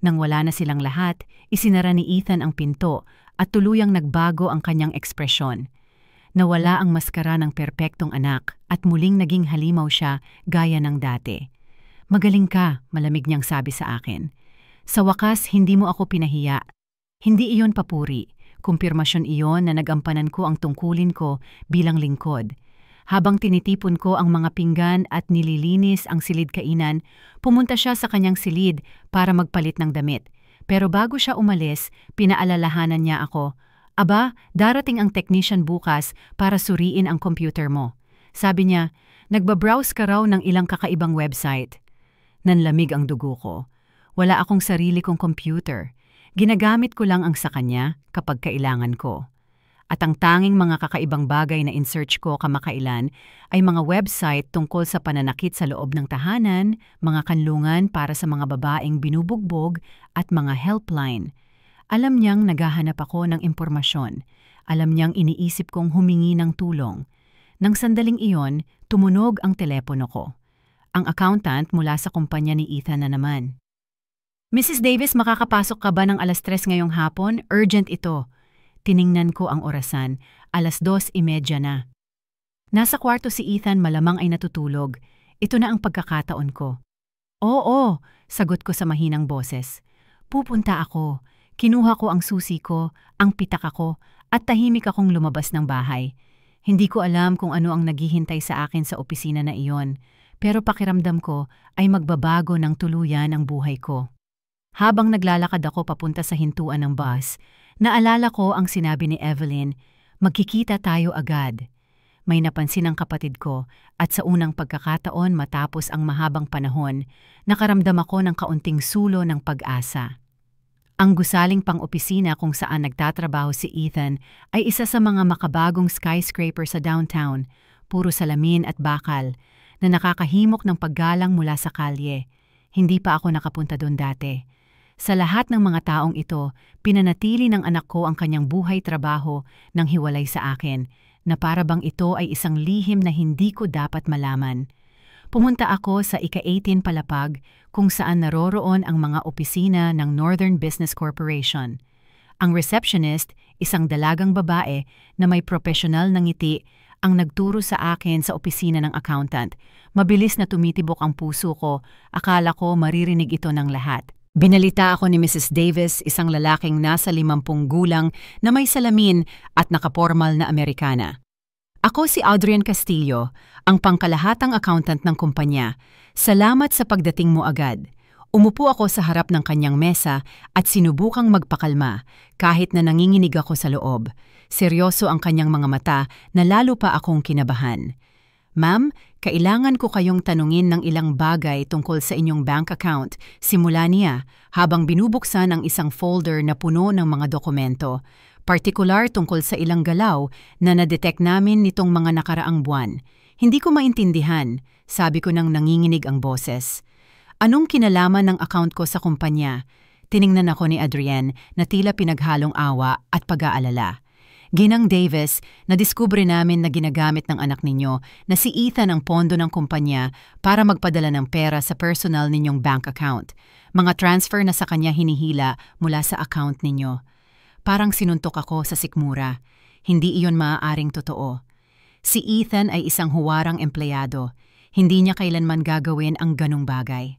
Nang wala na silang lahat, isinara ni Ethan ang pinto at tuluyang nagbago ang kanyang ekspresyon. Nawala ang maskara ng perpektong anak at muling naging halimaw siya gaya ng dati. "Magaling ka," malamig niyang sabi sa akin. "Sa wakas, hindi mo ako pinahiya. Hindi iyon papuri. Kumpirmasyon iyon na nagampanan ko ang tungkulin ko bilang lingkod." Habang tinitipon ko ang mga pinggan at nililinis ang silid kainan, pumunta siya sa kanyang silid para magpalit ng damit. Pero bago siya umalis, pinaalalahanan niya ako, "Aba, darating ang technician bukas para suriin ang computer mo." Sabi niya, "Nagbabrowse ka raw ng ilang kakaibang website." Nanlamig ang dugo ko. Wala akong sarili kong computer. Ginagamit ko lang ang sa kanya kapag kailangan ko. At ang tanging mga kakaibang bagay na in-search ko kamakailan ay mga website tungkol sa pananakit sa loob ng tahanan, mga kanlungan para sa mga babaeng binubugbog at mga helpline. Alam niyang naghahanap ako ng impormasyon. Alam niyang iniisip kong humingi ng tulong. Nang sandaling iyon, tumunog ang telepono ko. Ang accountant mula sa kumpanya ni Ethan na naman. "Mrs. Davis, makakapasok ka ba ng 3:00 ngayong hapon? Urgent ito." Tiningnan ko ang orasan, 2:30 na. Nasa kwarto si Ethan, malamang ay natutulog. Ito na ang pagkakataon ko. "Oo," sagot ko sa mahinang boses. "Pupunta ako." Kinuha ko ang susi ko, ang pitaka ko, at tahimik akong lumabas ng bahay. Hindi ko alam kung ano ang naghihintay sa akin sa opisina na iyon, pero pakiramdam ko ay magbabago ng tuluyan ang buhay ko. Habang naglalakad ako papunta sa hintuan ng bus, naalala ko ang sinabi ni Evelyn, "Magkikita tayo agad." May napansin ang kapatid ko at sa unang pagkakataon matapos ang mahabang panahon, nakaramdam ako ng kaunting sulo ng pag-asa. Ang gusaling pang-opisina kung saan nagtatrabaho si Ethan ay isa sa mga makabagong skyscraper sa downtown, puro salamin at bakal, na nakakahimok ng paggalang mula sa kalye. Hindi pa ako nakapunta doon dati. Sa lahat ng mga taong ito, pinanatili ng anak ko ang kanyang buhay-trabaho nang hiwalay sa akin, na para bang ito ay isang lihim na hindi ko dapat malaman. Pumunta ako sa ika-18 palapag kung saan naroroon ang mga opisina ng Northern Business Corporation. Ang receptionist, isang dalagang babae na may profesional na ngiti, ang nagturo sa akin sa opisina ng accountant. Mabilis na tumitibok ang puso ko, akala ko maririnig ito ng lahat. Binalita ako ni Mrs. Davis, isang lalaking nasa 50 gulang na may salamin at nakapormal na Amerikana. "Ako si Adrian Castillo, ang pangkalahatang accountant ng kumpanya. Salamat sa pagdating mo agad." Umupo ako sa harap ng kanyang mesa at sinubukang magpakalma kahit na nanginginig ako sa loob. Seryoso ang kanyang mga mata na lalo pa akong kinabahan. "Ma'am, kailangan ko kayong tanungin ng ilang bagay tungkol sa inyong bank account," simula niya habang binubuksan ang isang folder na puno ng mga dokumento, partikular tungkol sa ilang galaw na nadetect namin nitong mga nakaraang buwan. "Hindi ko maintindihan," sabi ko nang nanginginig ang boses. "Anong kinalaman ng account ko sa kumpanya?" Tiningnan ako ni Adrienne na tila pinaghalong awa at pag-aalala. Ginang Davis, nadiskubre namin na ginagamit ng anak ninyo na si Ethan ang pondo ng kumpanya para magpadala ng pera sa personal ninyong bank account. Mga transfer na sa kanya hinihila mula sa account ninyo. Parang sinuntok ako sa sikmura. Hindi iyon maaaring totoo. Si Ethan ay isang huwarang empleyado. Hindi niya kailanman gagawin ang ganong bagay.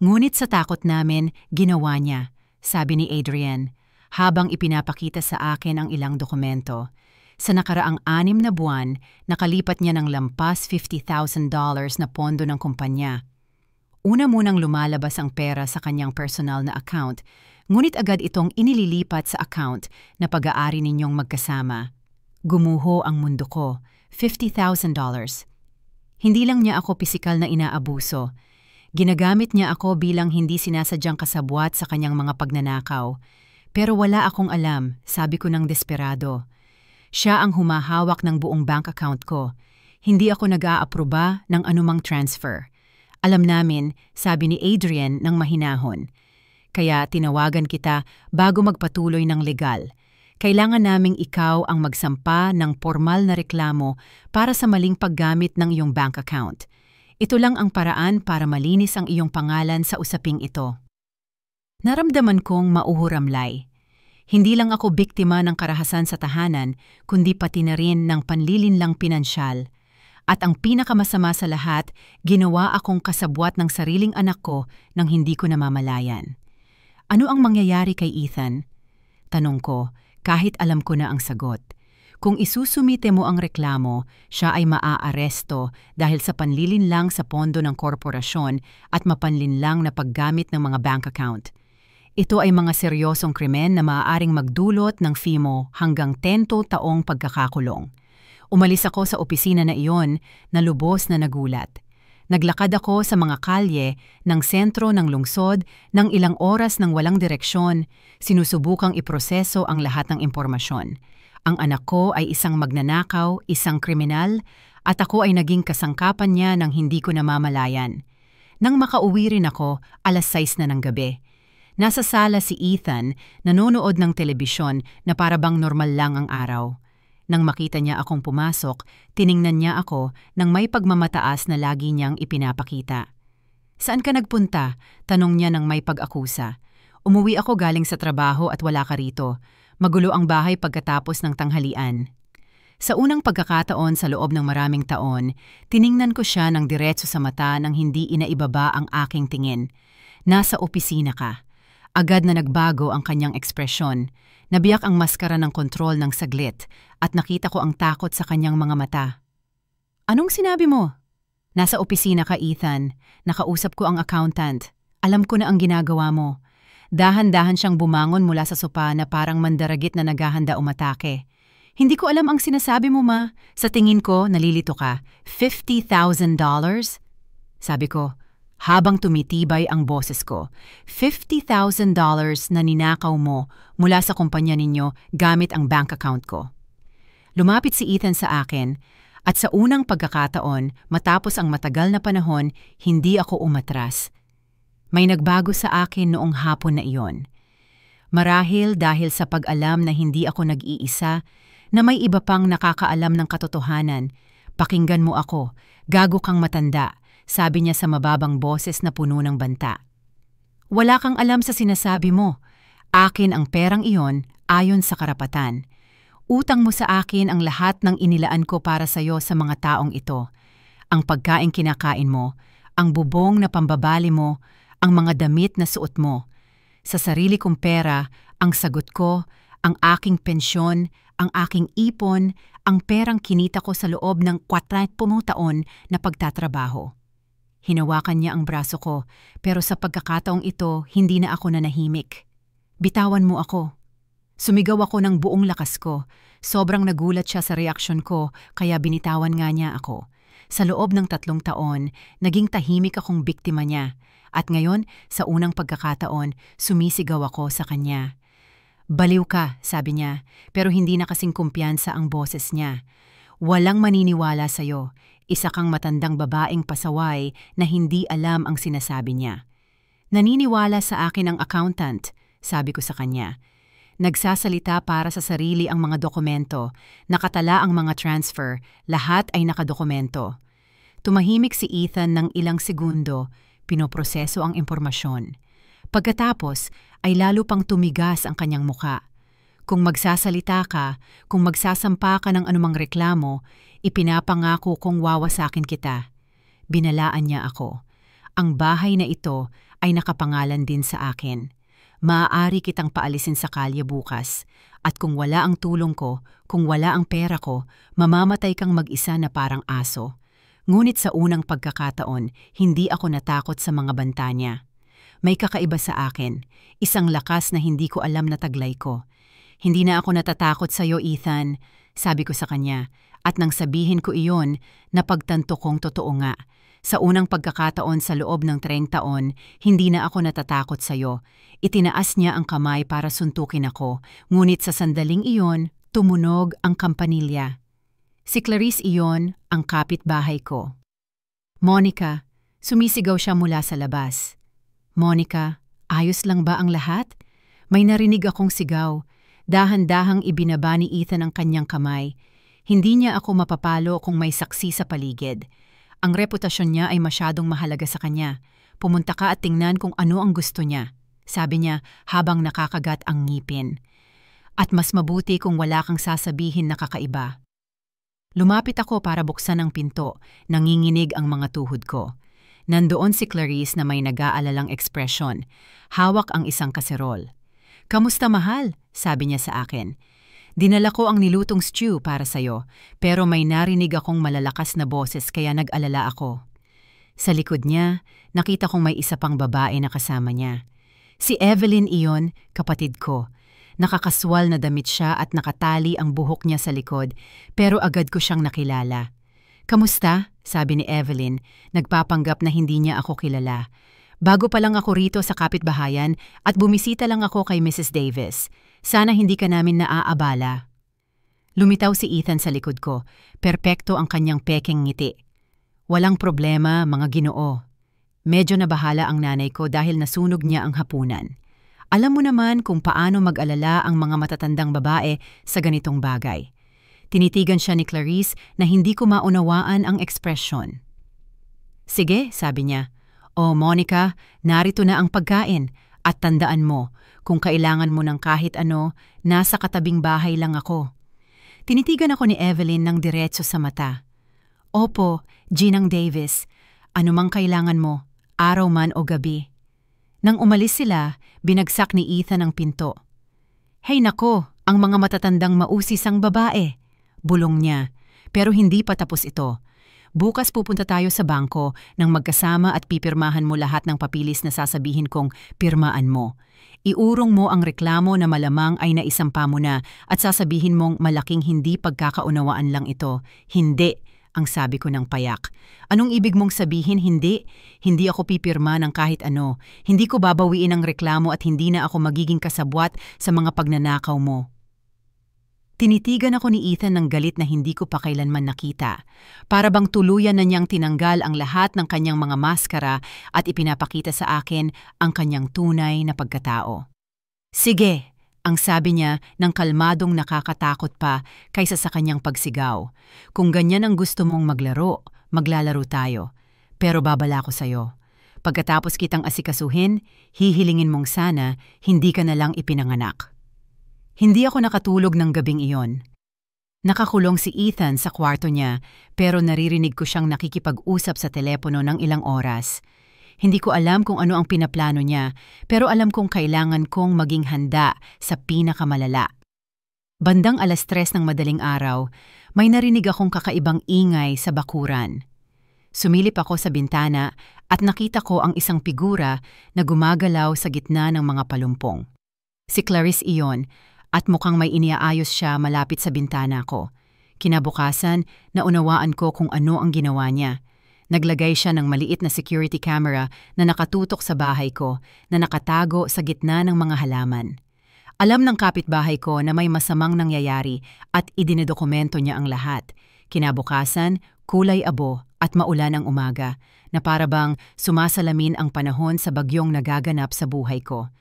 Ngunit sa takot namin, ginawa niya, sabi ni Adrian, habang ipinapakita sa akin ang ilang dokumento. Sa nakaraang 6 na buwan, nakalipat niya ng lampas $50,000 na pondo ng kumpanya. Una munang lumalabas ang pera sa kanyang personal na account, ngunit agad itong inililipat sa account na pag-aari ninyong magkasama. Gumuho ang mundo ko, $50,000. Hindi lang niya ako pisikal na inaabuso. Ginagamit niya ako bilang hindi sinasadyang kasabwat sa kanyang mga pagnanakaw. Pero wala akong alam, sabi ko ng desperado. Siya ang humahawak ng buong bank account ko. Hindi ako nag-aaproba ng anumang transfer. Alam namin, sabi ni Adrian ng mahinahon. Kaya tinawagan kita bago magpatuloy ng legal. Kailangan naming ikaw ang magsampa ng formal na reklamo para sa maling paggamit ng iyong bank account. Ito lang ang paraan para malinis ang iyong pangalan sa usaping ito. Naramdaman kong mauhuramlay. Hindi lang ako biktima ng karahasan sa tahanan, kundi pati na rin ng panlilinlang pinansyal. At ang pinakamasama sa lahat, ginawa akong kasabwat ng sariling anak ko nang hindi ko namamalayan. Ano ang mangyayari kay Ethan? Tanong ko, kahit alam ko na ang sagot. Kung isusumite mo ang reklamo, siya ay maaaresto dahil sa panlilinlang sa pondo ng korporasyon at mapanlinlang na paggamit ng mga bank account. Ito ay mga seryosong krimen na maaaring magdulot ng FIMO hanggang 10 taong pagkakakulong. Umalis ako sa opisina na iyon na lubos na nagulat. Naglakad ako sa mga kalye ng sentro ng lungsod ng ilang oras ng walang direksyon, sinusubukang iproseso ang lahat ng impormasyon. Ang anak ko ay isang magnanakaw, isang kriminal, at ako ay naging kasangkapan niya nang hindi ko namamalayan. Nang makauwi rin ako, 6:00 na ng gabi. Nasa sala si Ethan, nanonood ng telebisyon na parabang normal lang ang araw. Nang makita niya akong pumasok, tiningnan niya ako nang may pagmamataas na lagi niyang ipinapakita. "Saan ka nagpunta?" tanong niya nang may pag-akusa. "Umuwi ako galing sa trabaho at wala ka rito. Magulo ang bahay pagkatapos ng tanghalian." Sa unang pagkakataon sa loob ng maraming taon, tiningnan ko siya ng diretso sa mata nang hindi inaibaba ang aking tingin. "Nasa opisina ka." Agad na nagbago ang kanyang ekspresyon. Nabiyak ang maskara ng kontrol ng saglit at nakita ko ang takot sa kanyang mga mata. "Anong sinabi mo?" "Nasa opisina ka, Ethan. Nakausap ko ang accountant. Alam ko na ang ginagawa mo." Dahan-dahan siyang bumangon mula sa sopa na parang mandaragit na naghahanda umatake. "Hindi ko alam ang sinasabi mo, ma. Sa tingin ko, nalilito ka. $50,000? Sabi ko, habang tumitibay ang boses ko, $50,000 na ninakaw mo mula sa kumpanya ninyo gamit ang bank account ko. Lumapit si Ethan sa akin at sa unang pagkakataon, matapos ang matagal na panahon, hindi ako umatras. May nagbago sa akin noong hapon na iyon. Marahil dahil sa pag-alam na hindi ako nag-iisa, na may iba pang nakakaalam ng katotohanan. "Pakinggan mo ako, gago kang matanda," sabi niya sa mababang boses na puno ng banta. "Wala kang alam sa sinasabi mo. Akin ang perang iyon ayon sa karapatan. Utang mo sa akin ang lahat ng inilaan ko para sa iyo sa mga taong ito. Ang pagkain kinakain mo, ang bubong na pambabali mo, ang mga damit na suot mo. Sa sarili kong pera, ang sagot ko, ang aking pensyon, ang aking ipon, ang perang kinita ko sa loob ng 40 taon na pagtatrabaho." Hinawakan niya ang braso ko, pero sa pagkakataong ito, hindi na ako nanahimik. "Bitawan mo ako." Sumigaw ako ng buong lakas ko. Sobrang nagulat siya sa reaksyon ko, kaya binitawan nga niya ako. Sa loob ng 3 taon, naging tahimik akong biktima niya. At ngayon, sa unang pagkakataon, sumisigaw ako sa kanya. "Baliw ka," sabi niya, pero hindi na kasing kumpiyansa ang boses niya. "Walang maniniwala sa'yo. Isa kang matandang babaeng pasaway na hindi alam ang sinasabi niya." "Naniniwala sa akin ang accountant," sabi ko sa kanya. Nagsasalita para sa sarili ang mga dokumento, nakatala ang mga transfer, lahat ay nakadokumento. Tumahimik si Ethan ng ilang segundo, pinoproseso ang impormasyon. Pagkatapos ay lalo pang tumigas ang kanyang muka. Kung magsasalita ka, kung magsasampa ka ng anumang reklamo, ipinapangako kong wawasakin kita. Binalaan niya ako. Ang bahay na ito ay nakapangalan din sa akin. Maaari kitang paalisin sa kalye bukas. At kung wala ang tulong ko, kung wala ang pera ko, mamamatay kang mag-isa na parang aso. Ngunit sa unang pagkakataon, hindi ako natakot sa mga banta niya. May kakaiba sa akin, isang lakas na hindi ko alam na taglay ko. Hindi na ako natatakot sa iyo, Ethan, sabi ko sa kanya, at nang sabihin ko iyon, napagtanto kong totoo nga. Sa unang pagkakataon sa loob ng 30 taon, hindi na ako natatakot sa iyo. Itinaas niya ang kamay para suntukin ako, ngunit sa sandaling iyon, tumunog ang kampanilya. Si Clarice iyon, ang kapitbahay ko. Monica, sumisigaw siya mula sa labas. Monica, ayos lang ba ang lahat? May narinig akong sigaw. Dahan-dahang ibinaba ni Ethan ang kanyang kamay. Hindi niya ako mapapalo kung may saksi sa paligid. Ang reputasyon niya ay masyadong mahalaga sa kanya. Pumunta ka at tingnan kung ano ang gusto niya, sabi niya habang nakakagat ang ngipin. At mas mabuti kung wala kang sasabihin na kakaiba. Lumapit ako para buksan ang pinto, nanginginig ang mga tuhod ko. Nandoon si Clarice na may nag-aalalang ekspresyon. Hawak ang isang kaserol. "Kamusta, mahal?" sabi niya sa akin. "Dinala ko ang nilutong stew para sa'yo, pero may narinig akong malalakas na boses kaya nag-alala ako." Sa likod niya, nakita kong may isa pang babae na kasama niya. Si Evelyn iyon, kapatid ko. Nakakaswal na damit siya at nakatali ang buhok niya sa likod, pero agad ko siyang nakilala. "Kamusta?" sabi ni Evelyn, nagpapanggap na hindi niya ako kilala. "Bago pa lang ako rito sa kapitbahayan at bumisita lang ako kay Mrs. Davis. Sana hindi ka namin naaabala." Lumitaw si Ethan sa likod ko. Perpekto ang kanyang pekeng ngiti. "Walang problema, mga Ginoo." Medyo nabahala ang nanay ko dahil nasunog niya ang hapunan. Alam mo naman kung paano mag-alala ang mga matatandang babae sa ganitong bagay. Tinitigan siya ni Clarice na hindi ko maunawaan ang ekspresyon. "Sige," sabi niya. "O Monica, narito na ang pagkain. At tandaan mo, kung kailangan mo ng kahit ano, nasa katabing bahay lang ako." Tinitigan ako ni Evelyn ng diretso sa mata. "Opo, Ginang Davis. Anumang kailangan mo, araw man o gabi." Nang umalis sila, binagsak ni Ethan ang pinto. "Hey nako, ang mga matatandang mausisang babae," bulong niya. Pero hindi pa tapos ito. "Bukas pupunta tayo sa bangko nang magkasama at pipirmahan mo lahat ng papilis na sasabihin kong pirmaan mo. Iurong mo ang reklamo na malamang ay naisampa mo na at sasabihin mong malaking hindi pagkakaunawaan lang ito. Hindi, ang sabi ko ng payak. Anong ibig mong sabihin hindi? Hindi ako pipirma ng kahit ano. Hindi ko babawiin ang reklamo at hindi na ako magiging kasabwat sa mga pagnanakaw mo." Tinitigan ako ni Ethan ng galit na hindi ko pa kailanman nakita. Para bang tuluyan na niyang tinanggal ang lahat ng kanyang mga maskara at ipinapakita sa akin ang kanyang tunay na pagkatao. "Sige," ang sabi niya ng kalmadong nakakatakot pa kaysa sa kanyang pagsigaw. "Kung ganyan ang gusto mong maglaro, maglalaro tayo. Pero babala ko sa'yo. Pagkatapos kitang asikasuhin, hihilingin mong sana hindi ka na lang ipinanganak." Hindi ako nakatulog ng gabing iyon. Nakakulong si Ethan sa kwarto niya pero naririnig ko siyang nakikipag-usap sa telepono ng ilang oras. Hindi ko alam kung ano ang pinaplano niya, pero alam kong kailangan kong maging handa sa pinakamalala. Bandang 3:00 ng madaling araw, may narinig akong kakaibang ingay sa bakuran. Sumilip ako sa bintana at nakita ko ang isang figura na gumagalaw sa gitna ng mga palumpong. Si Clarice iyon at mukhang may iniaayos siya malapit sa bintana ko. Kinabukasan, naunawaan ko kung ano ang ginawa niya. Naglagay siya ng maliit na security camera na nakatutok sa bahay ko na nakatago sa gitna ng mga halaman. Alam ng kapitbahay ko na may masamang nangyayari at idinidokumento niya ang lahat. Kinabukasan, kulay abo at maulan ang umaga na para bang sumasalamin ang panahon sa bagyong nagaganap sa buhay ko.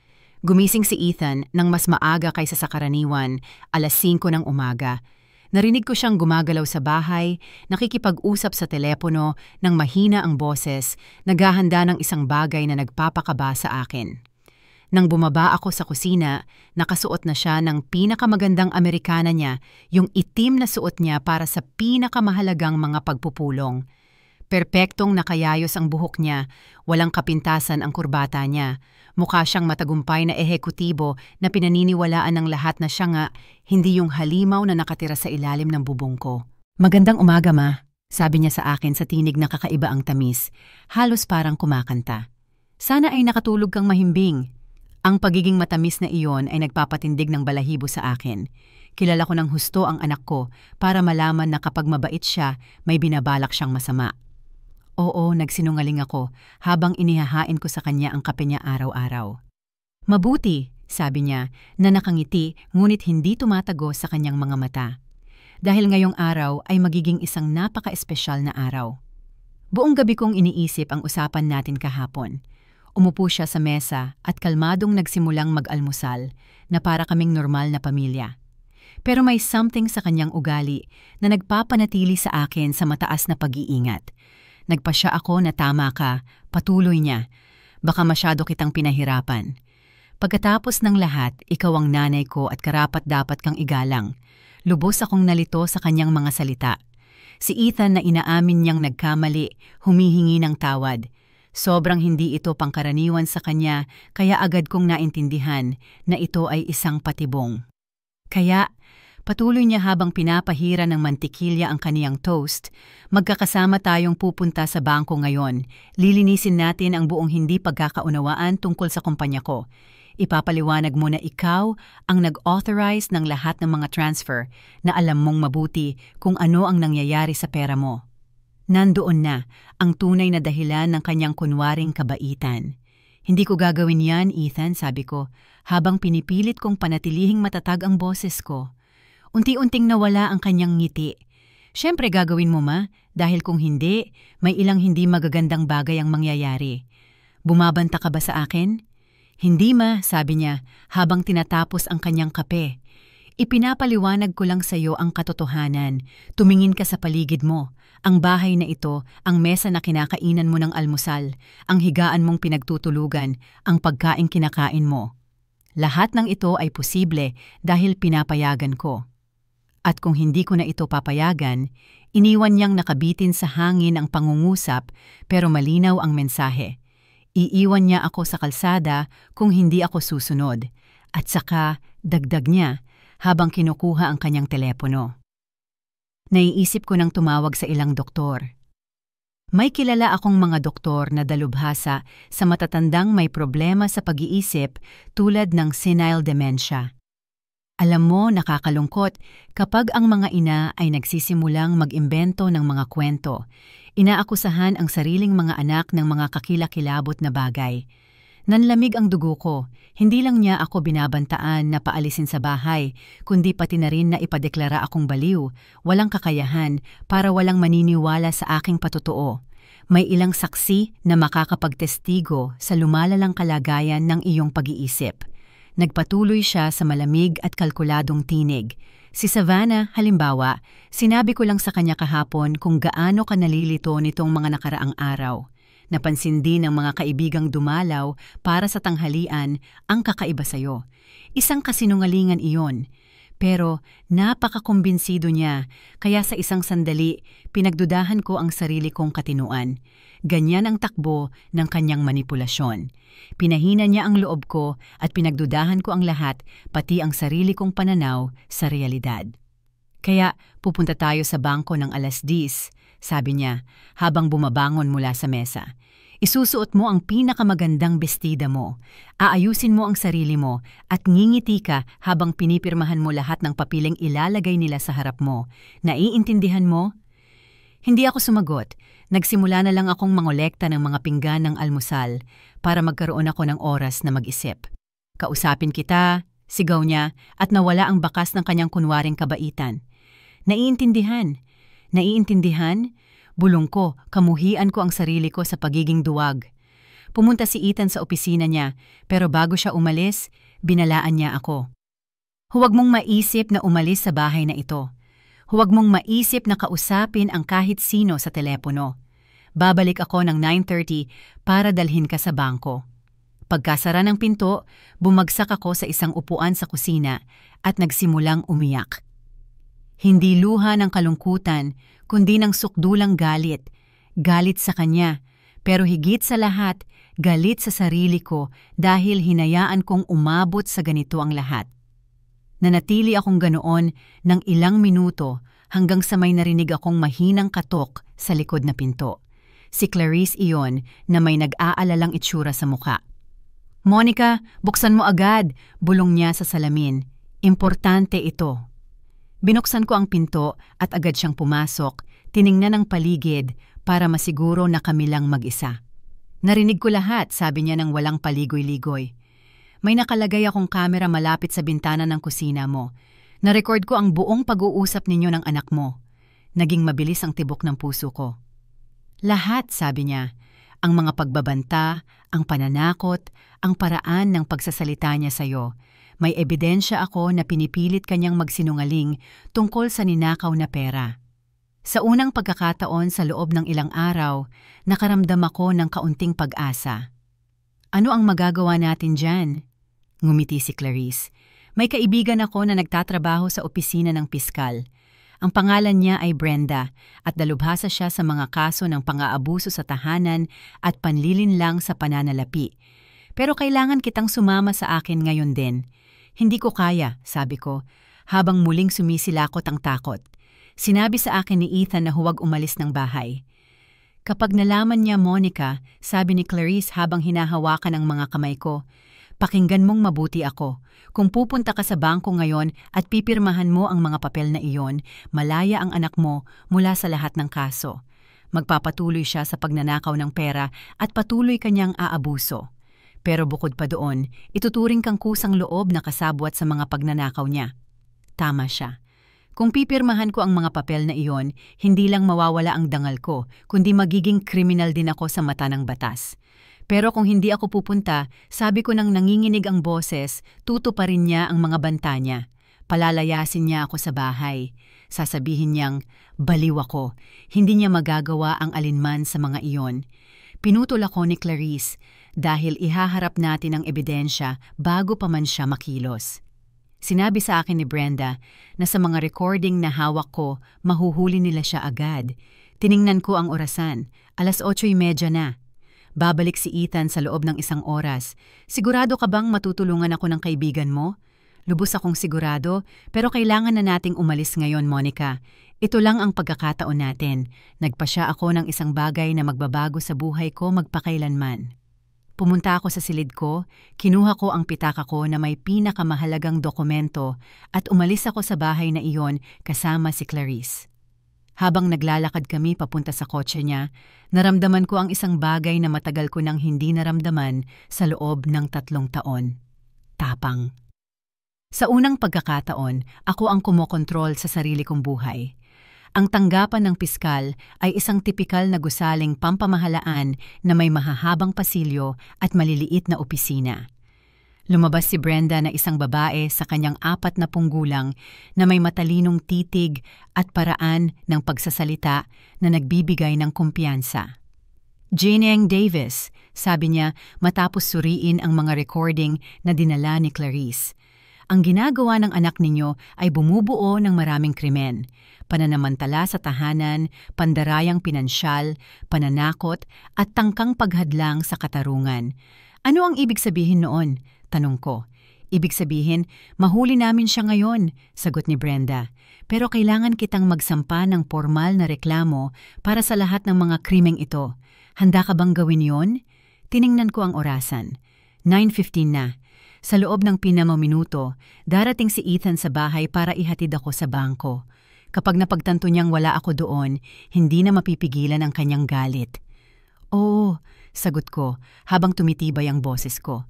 Gumising si Ethan nang mas maaga kaysa sa karaniwan, 5:00 ng umaga. Narinig ko siyang gumagalaw sa bahay, nakikipag-usap sa telepono nang mahina ang boses, naghahanda ng isang bagay na nagpapakaba sa akin. Nang bumaba ako sa kusina, nakasuot na siya ng pinakamagandang Amerikana niya, yung itim na suot niya para sa pinakamahalagang mga pagpupulong. Perpektong nakayayos ang buhok niya, walang kapintasan ang kurbata niya. Mukha siyang matagumpay na ehekutibo na pinaniniwalaan ng lahat na siya nga, hindi yung halimaw na nakatira sa ilalim ng bubong ko. "Magandang umaga, ma," sabi niya sa akin sa tinig na kakaiba ang tamis, halos parang kumakanta. "Sana ay nakatulog kang mahimbing." Ang pagiging matamis na iyon ay nagpapatindig ng balahibo sa akin. Kilala ko ng husto ang anak ko para malaman na kapag mabait siya, may binabalak siyang masama. Oo, nagsinungaling ako habang inihahain ko sa kanya ang kape niya araw-araw. "Mabuti," sabi niya, na nakangiti ngunit hindi tumatago sa kanyang mga mata. Dahil ngayong araw ay magiging isang napaka-espesyal na araw. Buong gabi kong iniisip ang usapan natin kahapon. Umupo siya sa mesa at kalmadong nagsimulang mag-almusal na para kaming normal na pamilya. Pero may something sa kanyang ugali na nagpapanatili sa akin sa mataas na pag-iingat. "Nagpasya ako na tama ka," patuloy niya. "Baka masyado kitang pinahirapan. Pagkatapos ng lahat, ikaw ang nanay ko at karapat-dapat kang igalang." Lubos akong nalito sa kanyang mga salita. Si Ethan na inaamin niyang nagkamali, humihingi ng tawad. Sobrang hindi ito pangkaraniwan sa kanya, kaya agad kong naintindihan na ito ay isang patibong. Kaya, patuloy niya habang pinapahira ng mantikilya ang kaniyang toast, "Magkakasama tayong pupunta sa bangko ngayon. Lilinisin natin ang buong hindi pagkakaunawaan tungkol sa kumpanya ko. Ipapaliwanag mo na ikaw ang nag-authorize ng lahat ng mga transfer na alam mong mabuti kung ano ang nangyayari sa pera mo." Nandoon na ang tunay na dahilan ng kanyang kunwaring kabaitan. "Hindi ko gagawin yan, Ethan," sabi ko, habang pinipilit kong panatilihing matatag ang boses ko. Unti-unting nawala ang kanyang ngiti. "Siyempre gagawin mo, ma, dahil kung hindi, may ilang hindi magagandang bagay ang mangyayari. Bumabanta ka ba sa akin?" "Hindi, ma," sabi niya habang tinatapos ang kanyang kape. "Ipinapaliwanag ko lang sa iyo ang katotohanan. Tumingin ka sa paligid mo. Ang bahay na ito, ang mesa na kinakainan mo ng almusal, ang higaan mong pinagtutulugan, ang pagkaing kinakain mo. Lahat ng ito ay posible dahil pinapayagan ko. At kung hindi ko na ito papayagan," iniwan niyang nakabitin sa hangin ang pangungusap pero malinaw ang mensahe. "Iiwan niya ako sa kalsada kung hindi ako susunod." At saka, dagdag niya, habang kinukuha ang kanyang telepono. Naiisip ko nang tumawag sa ilang doktor. May kilala akong mga doktor na dalubhasa sa matatandang may problema sa pag-iisip tulad ng senile dementia. Alam mo, nakakalungkot kapag ang mga ina ay nagsisimulang mag-imbento ng mga kwento. Inaakusahan ang sariling mga anak ng mga kakilakilabot na bagay. Nanlamig ang dugo ko, hindi lang niya ako binabantaan na paalisin sa bahay, kundi pati na rin na ipadeklara akong baliw, walang kakayahan para walang maniniwala sa aking patotoo. May ilang saksi na makakapagtestigo sa lumalalang kalagayan ng iyong pag-iisip. Nagpatuloy siya sa malamig at kalkuladong tinig. Si Savannah, halimbawa, sinabi ko lang sa kanya kahapon kung gaano ka nalilito nitong mga nakaraang araw. Napansin din ng mga kaibigang dumalaw para sa tanghalian ang kakaiba sayo. Isang kasinungalingan iyon. Pero napakakumbinsido niya, kaya sa isang sandali, pinagdudahan ko ang sarili kong katinuan. Ganyan ang takbo ng kanyang manipulasyon. Pinahina niya ang loob ko at pinagdudahan ko ang lahat, pati ang sarili kong pananaw sa realidad. "Kaya pupunta tayo sa bangko ng 10:00, sabi niya habang bumabangon mula sa mesa. "Isusuot mo ang pinakamagandang bestida mo. Aayusin mo ang sarili mo at ngingiti ka habang pinipirmahan mo lahat ng papiling ilalagay nila sa harap mo. Naiintindihan mo?" Hindi ako sumagot. Nagsimula na lang akong mangolekta ng mga pinggan ng almusal para magkaroon ako ng oras na mag-isip. "Kausapin kita," sigaw niya at nawala ang bakas ng kanyang kunwaring kabaitan. "Naiintindihan. Naiintindihan?" Bulong ko, kamuhian ko ang sarili ko sa pagiging duwag. Pumunta si Ethan sa opisina niya, pero bago siya umalis, binalaan niya ako. Huwag mong maisip na umalis sa bahay na ito. Huwag mong maisip na kausapin ang kahit sino sa telepono. Babalik ako ng 9:30 para dalhin ka sa bangko. Pagkasara ng pinto, bumagsak ako sa isang upuan sa kusina at nagsimulang umiyak. Hindi luha ng kalungkutan, kundi ng sukdulang galit. Galit sa kanya, pero higit sa lahat, galit sa sarili ko dahil hinayaan kong umabot sa ganito ang lahat. Nanatili akong ganoon ng ilang minuto hanggang sa may narinig akong mahinang katok sa likod na pinto. Si Clarice iyon na may nag-aalalang itsura sa muka. "Monica, buksan mo agad," bulong niya sa salamin. "Importante ito." Binuksan ko ang pinto at agad siyang pumasok, tiningnan ang paligid para masiguro na kami lang mag-isa. "Narinig ko lahat," sabi niya nang walang paligoy-ligoy. "May nakalagay akong kamera malapit sa bintana ng kusina mo. Na-record ko ang buong pag-uusap ninyo ng anak mo." Naging mabilis ang tibok ng puso ko. "Lahat," sabi niya. "Ang mga pagbabanta, ang pananakot, ang paraan ng pagsasalita niya sa'yo. May ebidensya ako na pinipilit kanyang magsinungaling tungkol sa ninakaw na pera." Sa unang pagkakataon sa loob ng ilang araw, nakaramdam ako ng kaunting pag-asa. "Ano ang magagawa natin dyan?" Ngumiti si Clarice. "May kaibigan ako na nagtatrabaho sa opisina ng piskal. Ang pangalan niya ay Brenda at dalubhasa siya sa mga kaso ng pang-aabuso sa tahanan at panlilinlang sa pananalapi. Pero kailangan kitang sumama sa akin ngayon din." "Hindi ko kaya," sabi ko, habang muling sumisilakot ang takot. Sinabi sa akin ni Ethan na huwag umalis ng bahay. "Kapag nalaman niya, Monica," sabi ni Clarice habang hinahawakan ang mga kamay ko, "pakinggan mong mabuti ako. Kung pupunta ka sa bangko ngayon at pipirmahan mo ang mga papel na iyon, malaya ang anak mo mula sa lahat ng kaso. Magpapatuloy siya sa pagnanakaw ng pera at patuloy kanyang aabuso. Pero bukod pa doon, ituturing kang kusang loob na kasabwat sa mga pagnanakaw niya." Tama siya. Kung pipirmahan ko ang mga papel na iyon, hindi lang mawawala ang dangal ko, kundi magiging kriminal din ako sa mata ng batas. Pero kung hindi ako pupunta, sabi ko nang nanginginig ang boses, tutuparin niya ang mga banta niya. Palalayasin niya ako sa bahay. Sasabihin niyang, baliw ako. Hindi niya magagawa ang alinman sa mga iyon. Pinutol ako ni Clarice dahil ihaharap natin ang ebidensya bago pa man siya makilos. Sinabi sa akin ni Brenda na sa mga recording na hawak ko, mahuhuli nila siya agad. Tiningnan ko ang orasan, 8:30 na. Babalik si Ethan sa loob ng 1 oras. "Sigurado ka bang matutulungan ako ng kaibigan mo?" "Lubos akong sigurado, pero kailangan na nating umalis ngayon, Monica. Ito lang ang pagkakataon natin. Nagpasya ako ng isang bagay na magbabago sa buhay ko magpakailanman." Pumunta ako sa silid ko, kinuha ko ang pitaka ko na may pinakamahalagang dokumento at umalis ako sa bahay na iyon kasama si Clarice. Habang naglalakad kami papunta sa kotse niya, naramdaman ko ang isang bagay na matagal ko nang hindi naramdaman sa loob ng 3 taon. Tapang. Sa unang pagkakataon, ako ang kumokontrol sa sarili kong buhay. Ang tanggapan ng piskal ay isang tipikal na gusaling pampamahalaan na may mahahabang pasilyo at maliliit na opisina. Lumabas si Brenda na isang babae sa kanyang 40 gulang na may matalinong titig at paraan ng pagsasalita na nagbibigay ng kumpiyansa. "Jane Davis," sabi niya matapos suriin ang mga recording na dinala ni Clarice. "Ang ginagawa ng anak ninyo ay bumubuo ng maraming krimen. Pananamantala sa tahanan, pandarayang pinansyal, pananakot, at tangkang paghadlang sa katarungan." "Ano ang ibig sabihin noon?" tanong ko. "Ibig sabihin, mahuli namin siya ngayon," sagot ni Brenda. "Pero kailangan kitang magsampa ng formal na reklamo para sa lahat ng mga krimeng ito. Handa ka bang gawin yon?" Tiningnan ko ang orasan. 9:15 na. Sa loob ng 5 minuto, darating si Ethan sa bahay para ihatid ako sa bangko. Kapag napagtanto niyang wala ako doon, hindi na mapipigilan ang kanyang galit. "Oo," sagot ko habang tumitibay ang boses ko.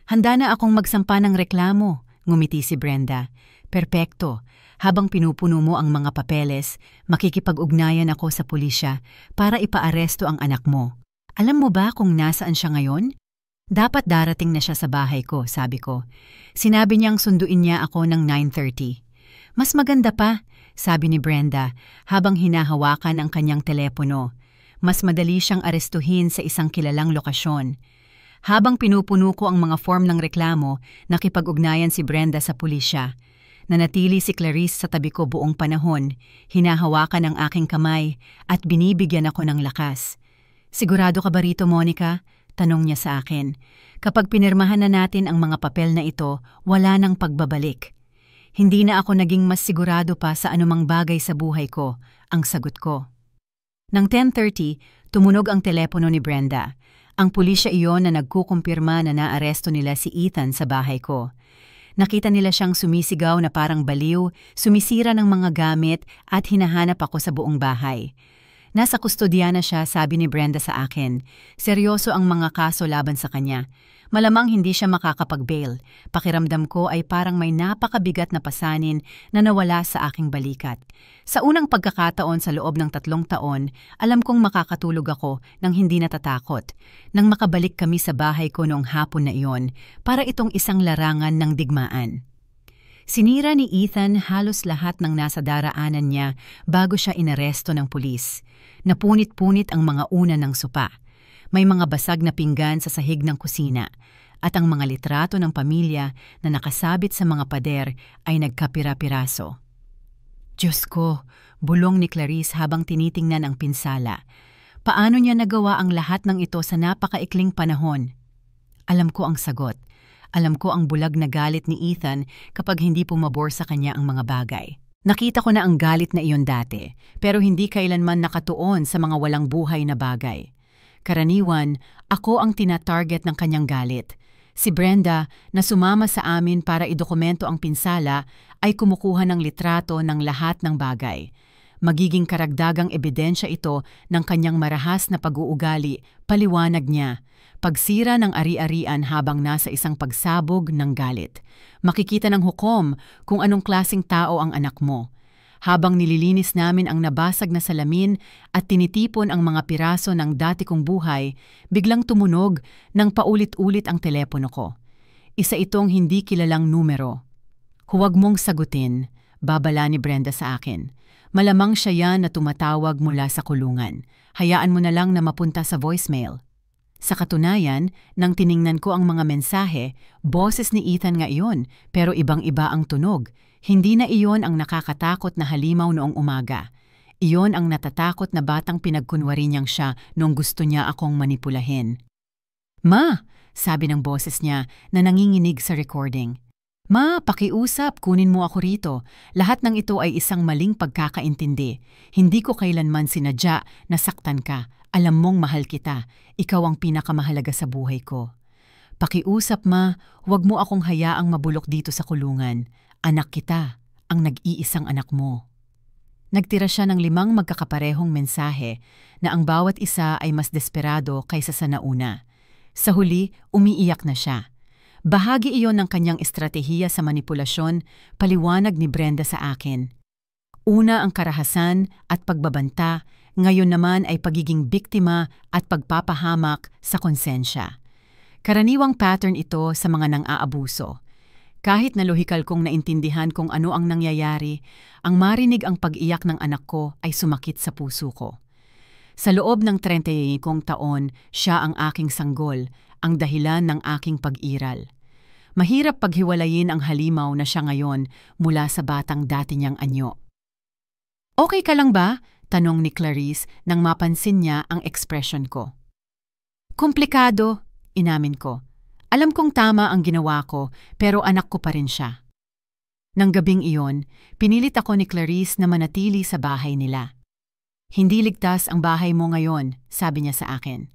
"Handa na akong magsampa ng reklamo," ngumiti si Brenda. "Perpekto. Habang pinupuno mo ang mga papeles, makikipag-ugnayan ako sa pulisya para ipaaresto ang anak mo. Alam mo ba kung nasaan siya ngayon? Dapat darating na siya sa bahay ko, sabi ko. Sinabi niyang sunduin niya ako ng 9:30. Mas maganda pa, sabi ni Brenda habang hinahawakan ang kanyang telepono. Mas madali siyang arestuhin sa isang kilalang lokasyon. Habang pinupuno ko ang mga form ng reklamo, nakipag-ugnayan si Brenda sa pulisya. Nanatili si Clarice sa tabi ko buong panahon, hinahawakan ang aking kamay at binibigyan ako ng lakas. Sigurado ka ba rito, Monica? Tanong niya sa akin. Kapag pinirmahan na natin ang mga papel na ito, wala nang pagbabalik. Hindi na ako naging mas sigurado pa sa anumang bagay sa buhay ko, ang sagot ko. Nang 10:30, tumunog ang telepono ni Brenda. Ang pulisya iyon na nagkukumpirma na naaresto nila si Ethan sa bahay ko. Nakita nila siyang sumisigaw na parang baliw, sumisira ng mga gamit at hinahanap ako sa buong bahay. Nasa kustodiya na siya, sabi ni Brenda sa akin. Seryoso ang mga kaso laban sa kanya. Malamang hindi siya makakapag-bail. Pakiramdam ko ay parang may napakabigat na pasanin na nawala sa aking balikat. Sa unang pagkakataon sa loob ng 3 taon, alam kong makakatulog ako nang hindi natatakot. Nang makabalik kami sa bahay ko noong hapon na iyon, para itong isang larangan ng digmaan. Sinira ni Ethan halos lahat ng nasa daraanan niya bago siya inaresto ng pulis. Napunit-punit ang mga una ng sopa. May mga basag na pinggan sa sahig ng kusina at ang mga litrato ng pamilya na nakasabit sa mga pader ay nagkapira-piraso. Diyos ko, bulong ni Clarice habang tinitingnan ang pinsala. Paano niya nagawa ang lahat ng ito sa napakaikling panahon? Alam ko ang sagot. Alam ko ang bulag na galit ni Ethan kapag hindi pumabor sa kanya ang mga bagay. Nakita ko na ang galit na iyon dati, pero hindi kailanman nakatuon sa mga walang buhay na bagay. Karaniwan, ako ang tina-target ng kanyang galit. Si Brenda, na sumama sa amin para idokumento ang pinsala, ay kumukuha ng litrato ng lahat ng bagay. Magiging karagdagang ebidensya ito ng kanyang marahas na pag-uugali, paliwanag niya. Pagsira ng ari-arian habang nasa isang pagsabog ng galit. Makikita ng hukom kung anong klaseng tao ang anak mo. Habang nililinis namin ang nabasag na salamin at tinitipon ang mga piraso ng dati kong buhay, biglang tumunog nang paulit-ulit ang telepono ko. Isa itong hindi kilalang numero. Huwag mong sagutin, babala ni Brenda sa akin. Malamang siya yan na tumatawag mula sa kulungan. Hayaan mo na lang na mapunta sa voicemail. Sa katunayan, nang tiningnan ko ang mga mensahe, boses ni Ethan nga iyon, pero ibang-iba ang tunog. Hindi na iyon ang nakakatakot na halimaw noong umaga. Iyon ang natatakot na batang pinagkunwari niyang siya noong gusto niya akong manipulahin. Ma, sabi ng boses niya na nanginginig sa recording. Ma, pakiusap, kunin mo ako rito. Lahat ng ito ay isang maling pagkakaintindi. Hindi ko kailanman sinadya na saktan ka. Alam mong mahal kita. Ikaw ang pinakamahalaga sa buhay ko. Pakiusap, ma, huwag mo akong hayaang mabulok dito sa kulungan. Anak kita, ang nag-iisang anak mo. Nagtira siya ng 5 magkakaparehong mensahe na ang bawat isa ay mas desperado kaysa sa nauna. Sa huli, umiiyak na siya. Bahagi iyon ng kanyang estratehiya sa manipulasyon, paliwanag ni Brenda sa akin. Una ang karahasan at pagbabanta, ngayon naman ay pagiging biktima at pagpapahamak sa konsensya. Karaniwang pattern ito sa mga nang-aabuso. Kahit na lohikal kong naintindihan kung ano ang nangyayari, ang marinig ang pag-iyak ng anak ko ay sumakit sa puso ko. Sa loob ng 30 kong taon, siya ang aking sanggol, ang dahilan ng aking pag-iral. Mahirap paghiwalayin ang halimaw na siya ngayon mula sa batang dati niyang anyo. Okay ka lang ba? Tanong ni Clarice nang mapansin niya ang ekspresyon ko. Komplikado, inamin ko. Alam kong tama ang ginawa ko, pero anak ko pa rin siya. Nang gabing iyon, pinilit ako ni Clarice na manatili sa bahay nila. Hindi ligtas ang bahay mo ngayon, sabi niya sa akin.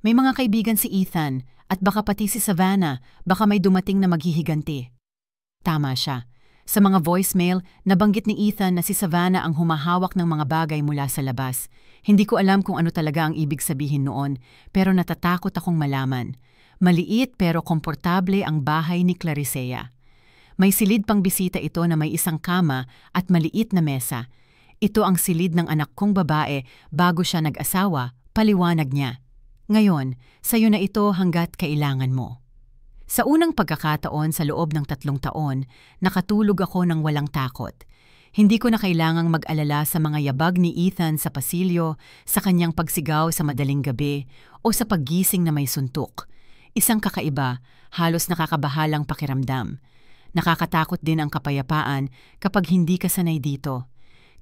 May mga kaibigan si Ethan at baka pati si Savannah, baka may dumating na maghihiganti. Tama siya. Sa mga voicemail, nabanggit ni Ethan na si Savannah ang humahawak ng mga bagay mula sa labas. Hindi ko alam kung ano talaga ang ibig sabihin noon, pero natatakot akong malaman. Maliit pero komportable ang bahay ni Claricea. May silid pang bisita ito na may isang kama at maliit na mesa. Ito ang silid ng anak kong babae bago siya nag-asawa, paliwanag niya. Ngayon, sa'yo na ito hanggat kailangan mo. Sa unang pagkakataon sa loob ng 3 taon, nakatulog ako ng walang takot. Hindi ko na kailangang mag-alala sa mga yabag ni Ethan sa pasilyo, sa kanyang pagsigaw sa madaling gabi, o sa paggising na may suntok. Isang kakaiba, halos nakakabahalang pakiramdam. Nakakatakot din ang kapayapaan kapag hindi ka sanay dito.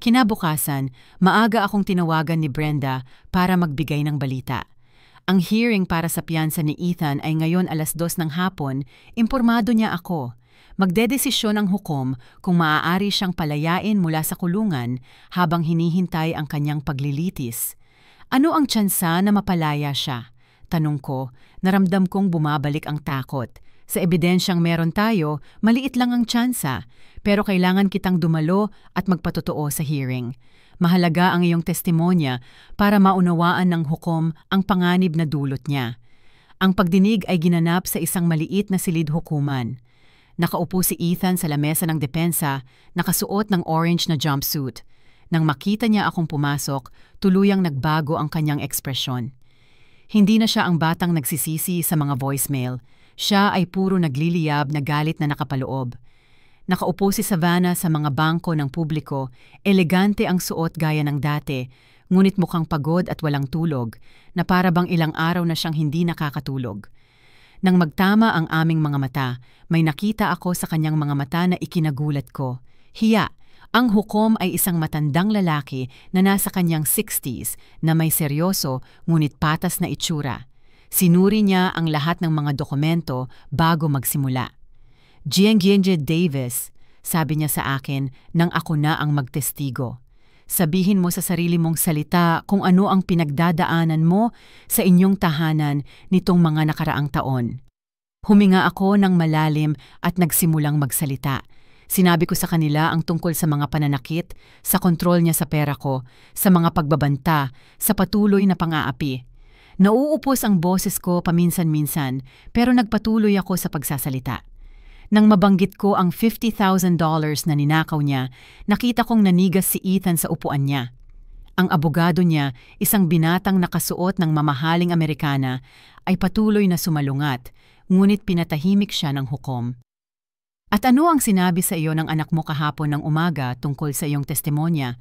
Kinabukasan, maaga akong tinawagan ni Brenda para magbigay ng balita. Ang hearing para sa piyansa ni Ethan ay ngayon 2:00 ng hapon, impormado niya ako. Magdedesisyon ang hukom kung maaari siyang palayain mula sa kulungan habang hinihintay ang kanyang paglilitis. Ano ang tsansa na mapalaya siya? Tanong ko, naramdam kong bumabalik ang takot. Sa ebidensyang meron tayo, maliit lang ang tsansa, pero kailangan kitang dumalo at magpatotoo sa hearing. Mahalaga ang iyong testimonya para maunawaan ng hukom ang panganib na dulot niya. Ang pagdinig ay ginanap sa isang maliit na silid-hukuman. Nakaupo si Ethan sa lamesa ng depensa, nakasuot ng orange na jumpsuit. Nang makita niya akong pumasok, tuluyang nagbago ang kanyang ekspresyon. Hindi na siya ang batang nagsisisi sa mga voicemail. Siya ay puro nagliliyab na galit na nakapaloob. Nakaupo si Savannah sa mga bangko ng publiko, elegante ang suot gaya ng dati, ngunit mukhang pagod at walang tulog, na para bang ilang araw na siyang hindi nakakatulog. Nang magtama ang aming mga mata, may nakita ako sa kanyang mga mata na ikinagulat ko. Hiya, ang hukom ay isang matandang lalaki na nasa kanyang 60s na may seryoso ngunit patas na itsura. Sinuri niya ang lahat ng mga dokumento bago magsimula. Giangienge Davis, sabi niya sa akin nang ako na ang magtestigo. Sabihin mo sa sarili mong salita kung ano ang pinagdadaanan mo sa inyong tahanan nitong mga nakaraang taon. Huminga ako ng malalim at nagsimulang magsalita. Sinabi ko sa kanila ang tungkol sa mga pananakit, sa kontrol niya sa pera ko, sa mga pagbabanta, sa patuloy na pang-aapi. Nauupos ang boses ko paminsan-minsan pero nagpatuloy ako sa pagsasalita. Nang mabanggit ko ang $50,000 na ninakaw niya, nakita kong nanigas si Ethan sa upuan niya. Ang abogado niya, isang binatang nakasuot ng mamahaling Amerikana, ay patuloy na sumalungat, ngunit pinatahimik siya ng hukom. At ano ang sinabi sa iyo ng anak mo kahapon ng umaga tungkol sa iyong testimonya?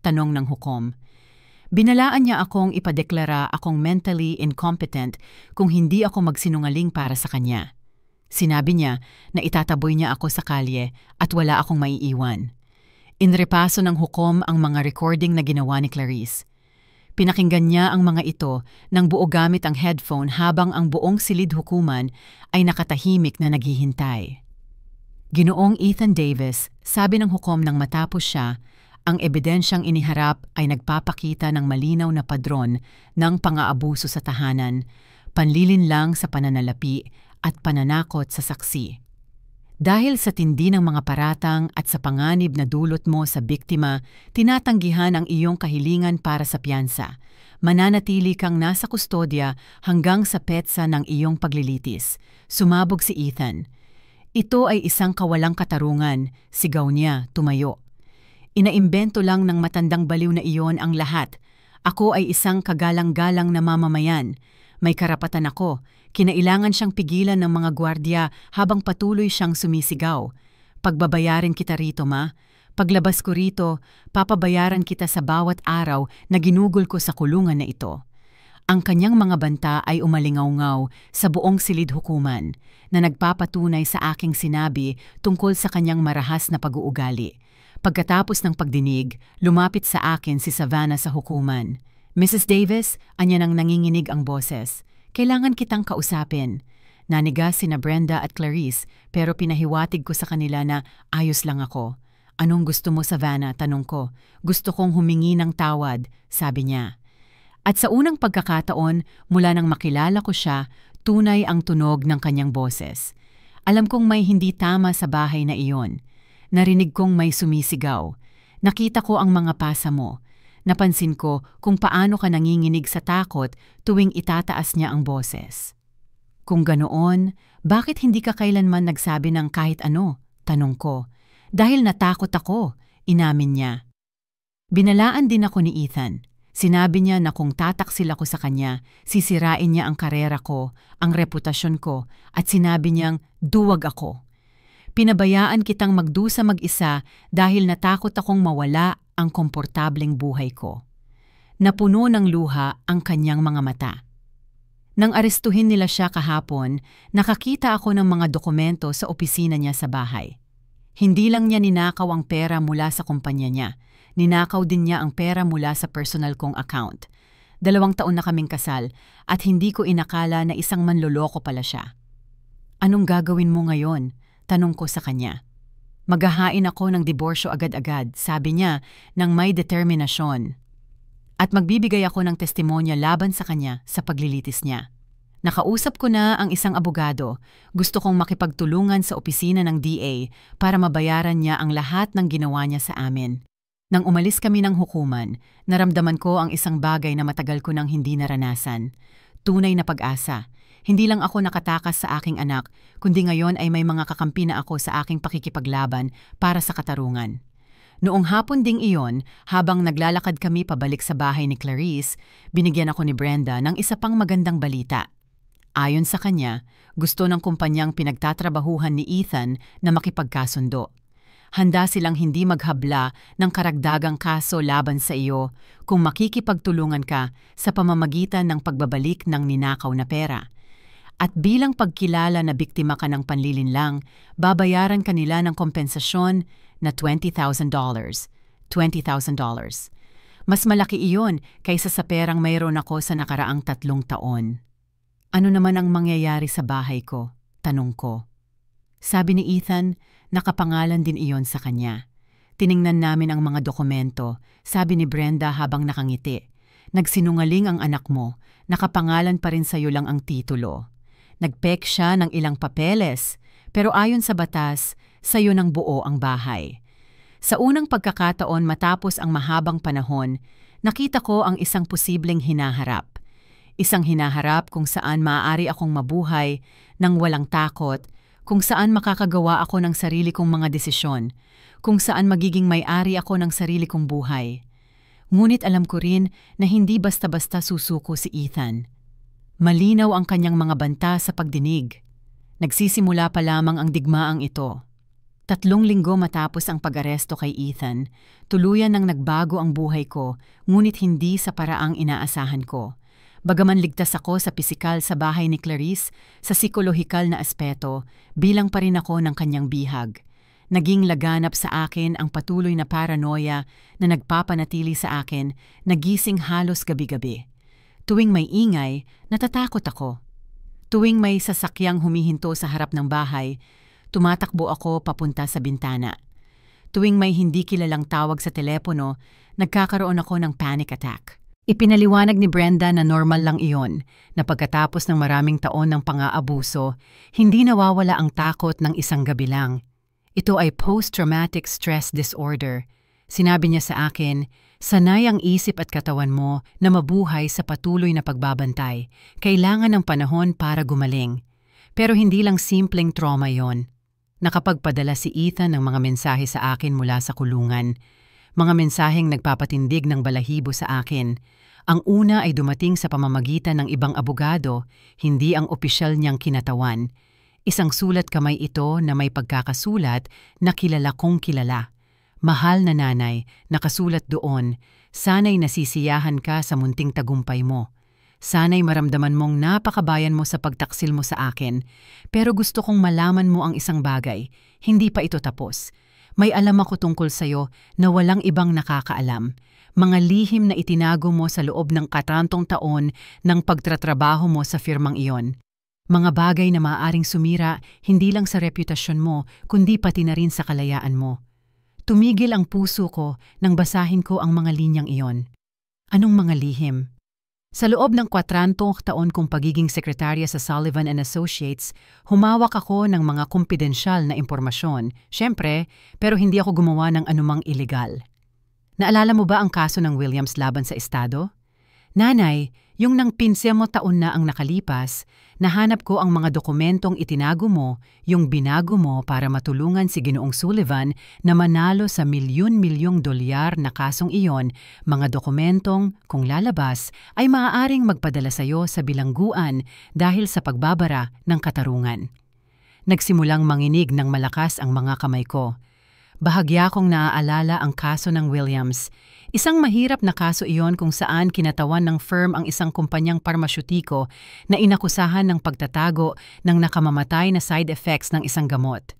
Tanong ng hukom. Binalaan niya akong ipadeklara akong mentally incompetent kung hindi ako magsinungaling para sa kanya. Sinabi niya na itataboy niya ako sa kalye at wala akong maiiwan. Inrepaso ng hukom ang mga recording na ginawa ni Clarice. Pinakinggan niya ang mga ito nang buo gamit ang headphone habang ang buong silid-hukuman ay nakatahimik na naghihintay. Ginoong Ethan Davis, sabi ng hukom nang matapos siya, ang ebidensyang iniharap ay nagpapakita ng malinaw na padron ng pang-aabuso sa tahanan, panlilinlang sa pananalapi at pananakot sa saksi. Dahil sa tindi ng mga paratang at sa panganib na dulot mo sa biktima, tinatanggihan ang iyong kahilingan para sa piyansa. Mananatili kang nasa kustodya hanggang sa petsa ng iyong paglilitis. Sumabog si Ethan. Ito ay isang kawalang katarungan, sigaw niya, tumayo. Inaimbento lang ng matandang baliw na iyon ang lahat. Ako ay isang kagalang-galang na mamamayan. May karapatan ako. Kinailangan siyang pigilan ng mga gwardya habang patuloy siyang sumisigaw. Pagbabayarin kita rito, ma. Paglabas ko rito, papabayaran kita sa bawat araw na ginugol ko sa kulungan na ito. Ang kanyang mga banta ay umalingaw-ngaw sa buong silid-hukuman na nagpapatunay sa aking sinabi tungkol sa kanyang marahas na pag-uugali. Pagkatapos ng pagdinig, lumapit sa akin si Savannah sa hukuman. Mrs. Davis, anya nang nanginginig ang boses. Kailangan kitang kausapin. Nanigas sina Brenda at Clarice pero pinahiwatig ko sa kanila na ayos lang ako. Anong gusto mo, Savannah? Tanong ko. Gusto kong humingi ng tawad, sabi niya. At sa unang pagkakataon, mula nang makilala ko siya, tunay ang tunog ng kanyang boses. Alam kong may hindi tama sa bahay na iyon. Narinig kong may sumisigaw. Nakita ko ang mga pasa mo. Napansin ko kung paano ka nanginginig sa takot tuwing itataas niya ang boses. Kung ganoon, bakit hindi ka kailanman nagsabi ng kahit ano? Tanong ko. Dahil natakot ako, inamin niya. Binalaan din ako ni Ethan. Sinabi niya na kung tataksil ako sa kanya, sisirain niya ang karera ko, ang reputasyon ko, at sinabi niyang duwag ako. Pinabayaan kitang magdusa mag-isa dahil natakot akong mawala ang komportableng buhay ko. Napuno ng luha ang kanyang mga mata. Nang arestuhin nila siya kahapon, nakakita ako ng mga dokumento sa opisina niya sa bahay. Hindi lang niya ninakaw ang pera mula sa kumpanya niya, ninakaw din niya ang pera mula sa personal kong account. 2 taon na kaming kasal at hindi ko inakala na isang manloloko pala siya. Anong gagawin mo ngayon? Tanong ko sa kanya. Maghahain ako ng diborsyo agad-agad, sabi niya nang may determinasyon. At magbibigay ako ng testimonya laban sa kanya sa paglilitis niya. Nakausap ko na ang isang abogado. Gusto kong makipagtulungan sa opisina ng DA para mabayaran niya ang lahat ng ginawa niya sa amin. Nang umalis kami ng hukuman, naramdaman ko ang isang bagay na matagal ko nang hindi naranasan. Tunay na pag-asa. Hindi lang ako nakatakas sa aking anak, kundi ngayon ay may mga kakampi na ako sa aking pakikipaglaban para sa katarungan. Noong hapon ding iyon, habang naglalakad kami pabalik sa bahay ni Clarice, binigyan ako ni Brenda ng isa pang magandang balita. Ayon sa kanya, gusto ng kumpanyang pinagtatrabahuhan ni Ethan na makipagkasundo. Handa silang hindi maghabla ng karagdagang kaso laban sa iyo kung makikipagtulungan ka sa pamamagitan ng pagbabalik ng ninakaw na pera. At bilang pagkilala na biktima ka ng panlilinlang, babayaran kanila ng kompensasyon na $20,000. $20,000. Mas malaki iyon kaysa sa perang mayroon ako sa nakaraang 3 taon. Ano naman ang mangyayari sa bahay ko? Tanong ko. Sabi ni Ethan, nakapangalan din iyon sa kanya. Tiningnan namin ang mga dokumento, sabi ni Brenda habang nakangiti. Nagsinungaling ang anak mo, nakapangalan pa rin sa'yo lang ang titulo. Nagpek siya ng ilang papeles, pero ayon sa batas, sa'yo ng buo ang bahay. Sa unang pagkakataon matapos ang mahabang panahon, nakita ko ang isang posibleng hinaharap. Isang hinaharap kung saan maaari akong mabuhay ng walang takot, kung saan makakagawa ako ng sarili kong mga desisyon, kung saan magiging may-ari ako ng sarili kong buhay. Ngunit alam ko rin na hindi basta-basta susuko si Ethan. Malinaw ang kanyang mga banta sa pagdinig. Nagsisimula pa lamang ang digmaang ito. 3 linggo matapos ang pag-aresto kay Ethan, tuluyan nang nagbago ang buhay ko, ngunit hindi sa paraang inaasahan ko. Bagaman ligtas ako sa pisikal sa bahay ni Clarice, sa psikolohikal na aspeto, bilang pa rin ako ng kanyang bihag. Naging laganap sa akin ang patuloy na paranoia na nagpapanatili sa akin, nagising halos gabi-gabi. Tuwing may ingay, natatakot ako. Tuwing may sasakyang humihinto sa harap ng bahay, tumatakbo ako papunta sa bintana. Tuwing may hindi kilalang tawag sa telepono, nagkakaroon ako ng panic attack. Ipinaliwanag ni Brenda na normal lang iyon, na pagkatapos ng maraming taon ng pang-aabuso, hindi nawawala ang takot ng isang gabi lang. Ito ay post-traumatic stress disorder. Sinabi niya sa akin, sanay ang isip at katawan mo na mabuhay sa patuloy na pagbabantay. Kailangan ng panahon para gumaling. Pero hindi lang simpleng trauma yon. Nakapagpadala si Ethan ng mga mensahe sa akin mula sa kulungan. Mga mensaheng nagpapatindig ng balahibo sa akin. Ang una ay dumating sa pamamagitan ng ibang abogado, hindi ang opisyal niyang kinatawan. Isang sulat kamay ito na may pagkakasulat na kilala kong kilala. Mahal na nanay, nakasulat doon, sana'y nasisiyahan ka sa munting tagumpay mo. Sana'y maramdaman mong napakabayan mo sa pagtaksil mo sa akin, pero gusto kong malaman mo ang isang bagay, hindi pa ito tapos. May alam ako tungkol sa'yo na walang ibang nakakaalam. Mga lihim na itinago mo sa loob ng 40 taon ng pagtatrabaho mo sa firmang iyon. Mga bagay na maaaring sumira hindi lang sa reputasyon mo, kundi pati na rin sa kalayaan mo. Tumigil ang puso ko nang basahin ko ang mga linyang iyon. Anong mga lihim? Sa loob ng 40 taon kong pagiging sekretarya sa Sullivan & Associates, humawak ako ng mga kumpidensyal na impormasyon, syempre, pero hindi ako gumawa ng anumang ilegal. Naalala mo ba ang kaso ng Williams laban sa Estado? Nanay, Yung nang 15 taon na ang nakalipas, nahanap ko ang mga dokumentong itinago mo, yung binago mo para matulungan si Ginoong Sullivan na manalo sa milyon-milyong dolyar na kasong iyon, mga dokumentong, kung lalabas, ay maaaring magpadala sa'yo sa bilangguan dahil sa pagbabara ng katarungan. Nagsimulang manginig ng malakas ang mga kamay ko. Bahagya kong naaalala ang kaso ng Williams. Isang mahirap na kaso iyon kung saan kinatawan ng firm ang isang kumpanyang parmasyutiko na inakusahan ng pagtatago ng nakamamatay na side effects ng isang gamot.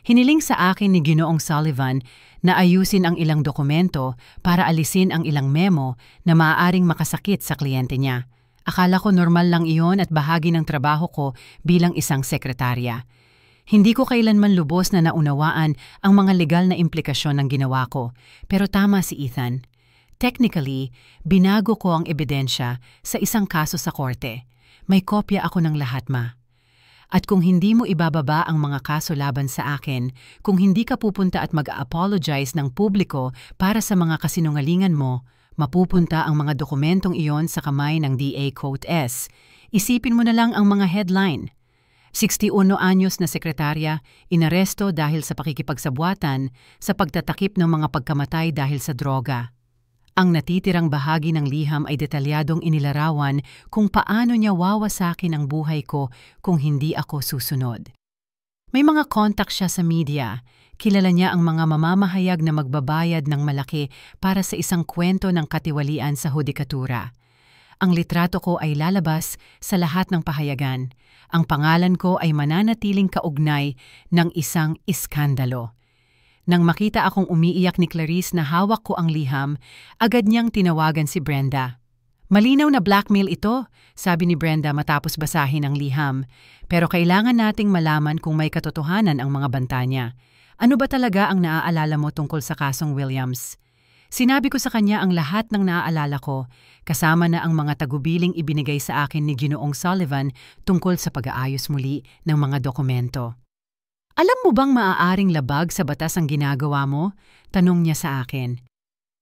Hiniling sa akin ni Ginoong Sullivan na ayusin ang ilang dokumento para alisin ang ilang memo na maaaring makasakit sa kliyente niya. Akala ko normal lang iyon at bahagi ng trabaho ko bilang isang sekretarya. Hindi ko kailanman lubos na naunawaan ang mga legal na implikasyon ng ginawa ko, pero tama si Ethan. Technically, binago ko ang ebidensya sa isang kaso sa korte. May kopya ako ng lahat, ma. At kung hindi mo ibababa ang mga kaso laban sa akin, kung hindi ka pupunta at mag-apologize ng publiko para sa mga kasinungalingan mo, mapupunta ang mga dokumentong iyon sa kamay ng DA Code S. Isipin mo na lang ang mga headline. 61 anyos na sekretarya, inaresto dahil sa pakikipagsabuatan sa pagtatakip ng mga pagkamatay dahil sa droga. Ang natitirang bahagi ng liham ay detalyadong inilarawan kung paano niya wawasakin ang buhay ko kung hindi ako susunod. May mga contact siya sa media. Kilala niya ang mga mamamahayag na magbabayad ng malaki para sa isang kwento ng katiwalian sa hudikatura. Ang litrato ko ay lalabas sa lahat ng pahayagan. Ang pangalan ko ay mananatiling kaugnay ng isang iskandalo. Nang makita akong umiiyak ni Clarice na hawak ko ang liham, agad niyang tinawagan si Brenda. "Malinaw na blackmail ito," sabi ni Brenda matapos basahin ang liham. "Pero kailangan nating malaman kung may katotohanan ang mga banta niya. Ano ba talaga ang naaalala mo tungkol sa kasong Williams?" Sinabi ko sa kanya ang lahat ng naaalala ko, kasama na ang mga tagubiling ibinigay sa akin ni Ginoong Sullivan tungkol sa pag-aayos muli ng mga dokumento. "Alam mo bang maaaring labag sa batas ang ginagawa mo?" tanong niya sa akin.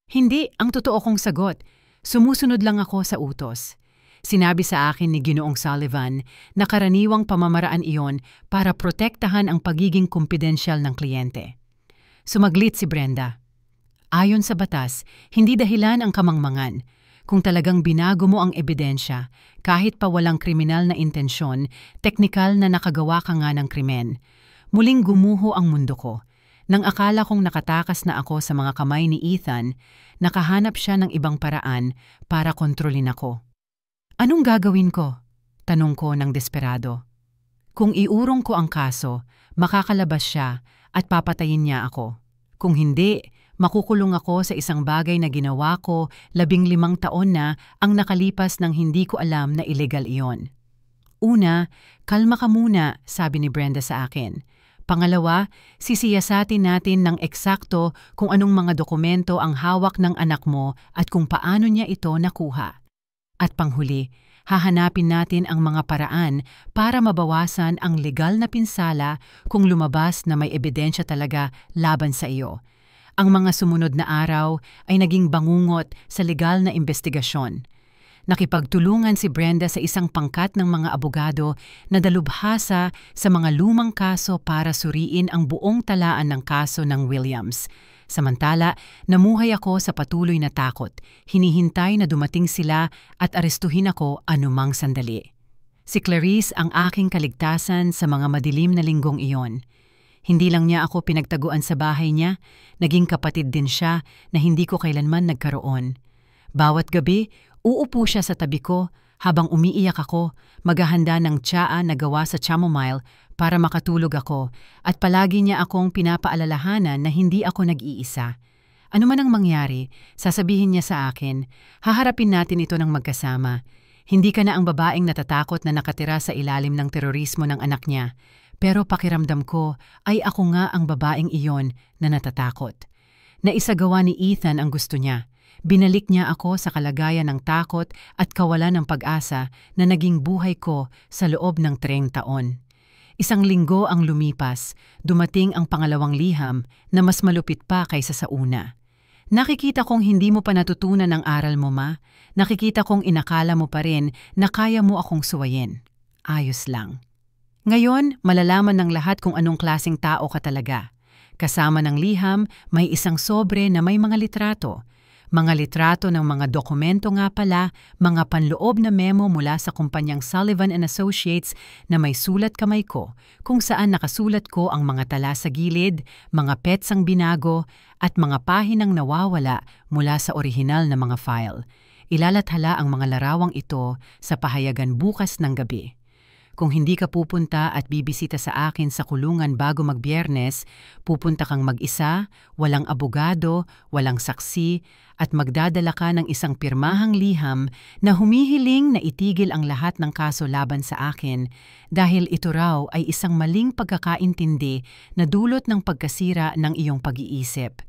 "Hindi, ang totoo kong sagot. Sumusunod lang ako sa utos." Sinabi sa akin ni Ginoong Sullivan na karaniwang pamamaraan iyon para protektahan ang pagiging kumpidensyal ng kliyente. Sumaglit si Brenda. "Ayon sa batas, hindi dahilan ang kamangmangan. Kung talagang binago mo ang ebidensya, kahit pa walang kriminal na intensyon, teknikal na nakagawa ka nga ng krimen." Muling gumuho ang mundo ko. Nang akala kong nakatakas na ako sa mga kamay ni Ethan, nakahanap siya ng ibang paraan para kontrolin ako. "Anong gagawin ko?" tanong ko ng desperado. "Kung iurong ko ang kaso, makakalabas siya at papatayin niya ako. Kung hindi, makukulong ako sa isang bagay na ginawa ko 15 taon na ang nakalipas nang hindi ko alam na illegal iyon." "Una, kalma ka muna," sabi ni Brenda sa akin. "Pangalawa, sisiyasatin natin ng eksakto kung anong mga dokumento ang hawak ng anak mo at kung paano niya ito nakuha. At panghuli, hahanapin natin ang mga paraan para mabawasan ang legal na pinsala kung lumabas na may ebidensya talaga laban sa iyo." Ang mga sumunod na araw ay naging bangungot sa legal na investigasyon. Nakipagtulungan si Brenda sa isang pangkat ng mga abogado na dalubhasa sa mga lumang kaso para suriin ang buong talaan ng kaso ng Williams. Samantala, namuhay ako sa patuloy na takot, hinihintay na dumating sila at arestuhin ako anumang sandali. Si Clarice ang aking kaligtasan sa mga madilim na linggong iyon. Hindi lang niya ako pinagtaguan sa bahay niya, naging kapatid din siya na hindi ko kailanman nagkaroon. Bawat gabi, uupo siya sa tabi ko habang umiiyak ako, maghahanda ng tsaa na gawa sa chamomile para makatulog ako at palagi niya akong pinapaalalahanan na hindi ako nag-iisa. Ano man ang mangyari, sasabihin niya sa akin, haharapin natin ito ng magkasama. Hindi ka na ang babaeng natatakot na nakatira sa ilalim ng terorismo ng anak niya, pero pakiramdam ko ay ako nga ang babaeng iyon na natatakot. Naisagawa ni Ethan ang gusto niya. Binalik niya ako sa kalagayan ng takot at kawalan ng pag-asa na naging buhay ko sa loob ng 3 taon. Isang linggo ang lumipas, dumating ang pangalawang liham na mas malupit pa kaysa sa una. Nakikita kong hindi mo pa natutunan ang aral mo, ma. Nakikita kong inakala mo pa rin na kaya mo akong suwayin. Ayos lang. Ngayon, malalaman ng lahat kung anong klaseng tao ka talaga. Kasama ng liham, may isang sobre na may mga litrato. Mga litrato ng mga dokumento nga pala, mga panloob na memo mula sa kumpanyang Sullivan & Associates na may sulat kamay ko, kung saan nakasulat ko ang mga tala sa gilid, mga petsang binago, at mga pahinang nawawala mula sa orihinal na mga file. Ilalathala ang mga larawang ito sa pahayagan bukas ng gabi. Kung hindi ka pupunta at bibisita sa akin sa kulungan bago mag-Biyernes, pupunta kang mag-isa, walang abogado, walang saksi, at magdadala ka ng isang pirmahang liham na humihiling na itigil ang lahat ng kaso laban sa akin dahil ito raw ay isang maling pagkakaintindi na dulot ng pagkasira ng iyong pag-iisip.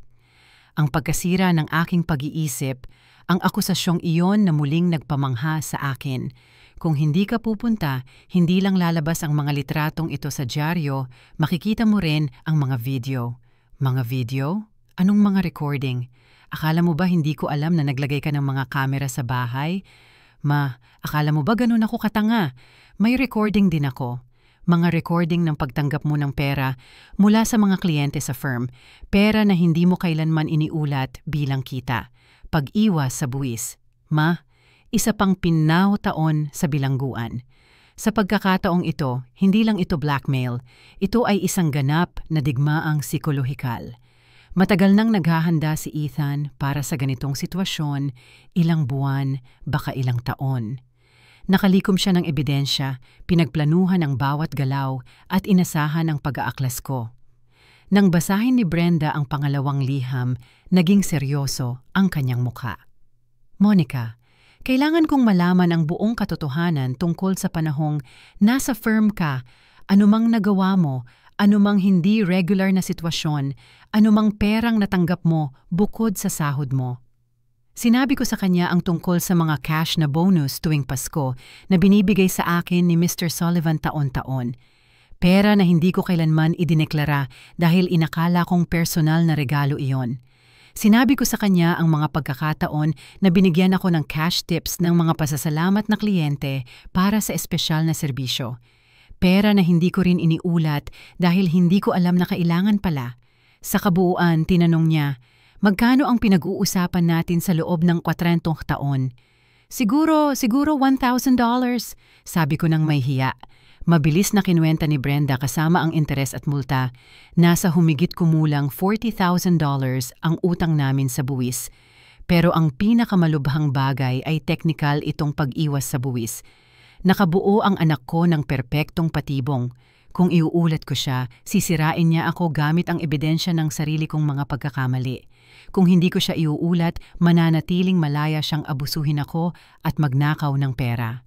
Ang pagkasira ng aking pag-iisip, ang akusasyong iyon na muling nagpamangha sa akin. Kung hindi ka pupunta, hindi lang lalabas ang mga litratong ito sa dyaryo, makikita mo rin ang mga video. Mga video? Anong mga recording? Akala mo ba hindi ko alam na naglagay ka ng mga kamera sa bahay? Ma, akala mo ba ganun ako katanga? May recording din ako. Mga recording ng pagtanggap mo ng pera mula sa mga kliyente sa firm, pera na hindi mo kailanman iniulat bilang kita. Pag-iwas sa buwis. Ma, isa pang taon sa bilangguan. Sa pagkakataong ito, hindi lang ito blackmail, ito ay isang ganap na digmaang psikolohikal. Matagal nang naghahanda si Ethan para sa ganitong sitwasyon, ilang buwan, baka ilang taon. Nakalikom siya ng ebidensya, pinagplanuhan ang bawat galaw at inasahan ang pag-aaklas ko. Nang basahin ni Brenda ang pangalawang liham, naging seryoso ang kanyang mukha. Monica, kailangan kong malaman ang buong katotohanan tungkol sa panahong nasa firm ka, anumang nagawa mo, anumang hindi regular na sitwasyon, anumang perang natanggap mo bukod sa sahod mo. Sinabi ko sa kanya ang tungkol sa mga cash na bonus tuwing Pasko na binibigay sa akin ni Mr. Sullivan taon-taon. Pera na hindi ko kailanman idineklara dahil inakala kong personal na regalo iyon. Sinabi ko sa kanya ang mga pagkakataon na binigyan ako ng cash tips ng mga pasasalamat na kliyente para sa espesyal na serbisyo. Pera na hindi ko rin iniulat dahil hindi ko alam na kailangan pala. Sa kabuuan, tinanong niya, magkano ang pinag-uusapan natin sa loob ng 40 taon? Siguro $1,000, sabi ko nang may hiya. Mabilis na kinuwenta ni Brenda kasama ang interes at multa. Nasa humigit kumulang $40,000 ang utang namin sa buwis. Pero ang pinakamalubhang bagay ay teknikal itong pag-iwas sa buwis. Nakabuo ang anak ko ng perpektong patibong. Kung iuulat ko siya, sisirain niya ako gamit ang ebidensya ng sarili kong mga pagkakamali. Kung hindi ko siya iuulat, mananatiling malaya siyang abusuhin ako at magnakaw ng pera.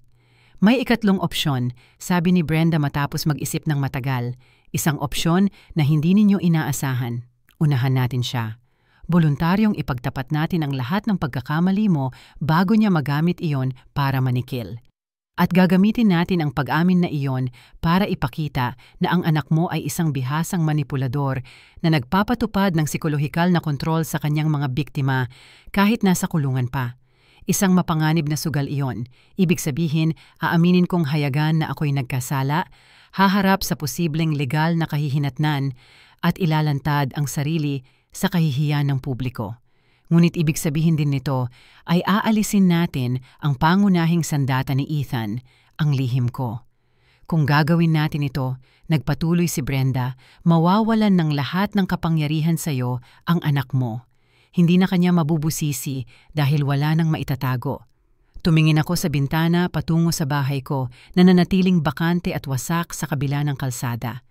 May ikatlong opsyon, sabi ni Brenda matapos mag-isip ng matagal. Isang opsyon na hindi ninyo inaasahan. Unahan natin siya. Voluntaryong ipagtapat natin ang lahat ng pagkakamali mo bago niya magamit iyon para manikil. At gagamitin natin ang pag-amin na iyon para ipakita na ang anak mo ay isang bihasang manipulador na nagpapatupad ng psikolohikal na kontrol sa kanyang mga biktima kahit nasa kulungan pa. Isang mapanganib na sugal iyon. Ibig sabihin, aaminin kong hayagan na ako'y nagkasala, haharap sa posibleng legal na kahihinatnan at ilalantad ang sarili sa kahihiyan ng publiko. Ngunit ibig sabihin din nito ay aalisin natin ang pangunahing sandata ni Ethan, ang lihim ko. Kung gagawin natin ito, nagpatuloy si Brenda, mawawalan ng lahat ng kapangyarihan sa iyo ang anak mo. Hindi na kanya mabubusisi dahil wala nang maitatago. Tumingin ako sa bintana patungo sa bahay ko na nanatiling bakante at wasak sa kabila ng kalsada.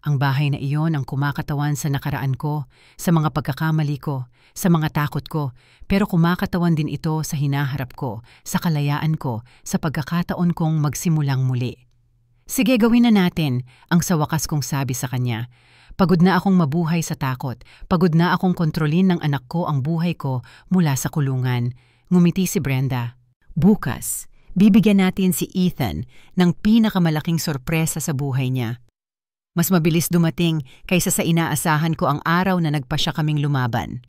Ang bahay na iyon ang kumakatawan sa nakaraan ko, sa mga pagkakamali ko, sa mga takot ko, pero kumakatawan din ito sa hinaharap ko, sa kalayaan ko, sa pagkakataon kong magsimulang muli. Sige, gawin na natin, ang sa wakas kong sabi sa kanya. Pagod na akong mabuhay sa takot, pagod na akong kontrolin ng anak ko ang buhay ko mula sa kulungan. Ngumiti si Brenda. Bukas, bibigyan natin si Ethan ng pinakamalaking sorpresa sa buhay niya. Mas mabilis dumating kaysa sa inaasahan ko ang araw na nagpasya kaming lumaban.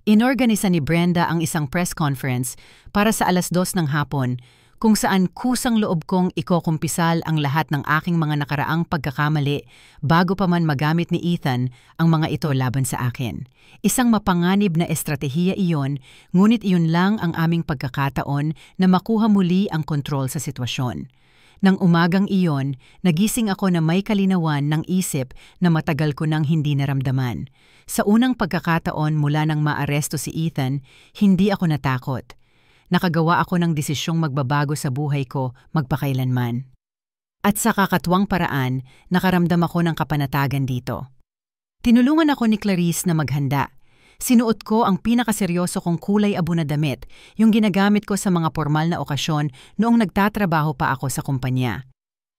Inorganisa ni Brenda ang isang press conference para sa 2:00 ng hapon kung saan kusang loob kong ikokumpisal ang lahat ng aking mga nakaraang pagkakamali bago pa man magamit ni Ethan ang mga ito laban sa akin. Isang mapanganib na estratehiya iyon, ngunit iyon lang ang aming pagkakataon na makuha muli ang kontrol sa sitwasyon. Nang umagang iyon, nagising ako na may kalinawan ng isip na matagal ko nang hindi naramdaman. Sa unang pagkakataon mula nang maaresto si Ethan, hindi ako natakot. Nakagawa ako ng desisyong magbabago sa buhay ko magpakailanman. At sa kakatuwang paraan, nakaramdam ako ng kapanatagan dito. Tinulungan ako ni Clarice na maghanda. Sinuot ko ang pinakaseryoso kong kulay abo na damit, yung ginagamit ko sa mga formal na okasyon noong nagtatrabaho pa ako sa kumpanya.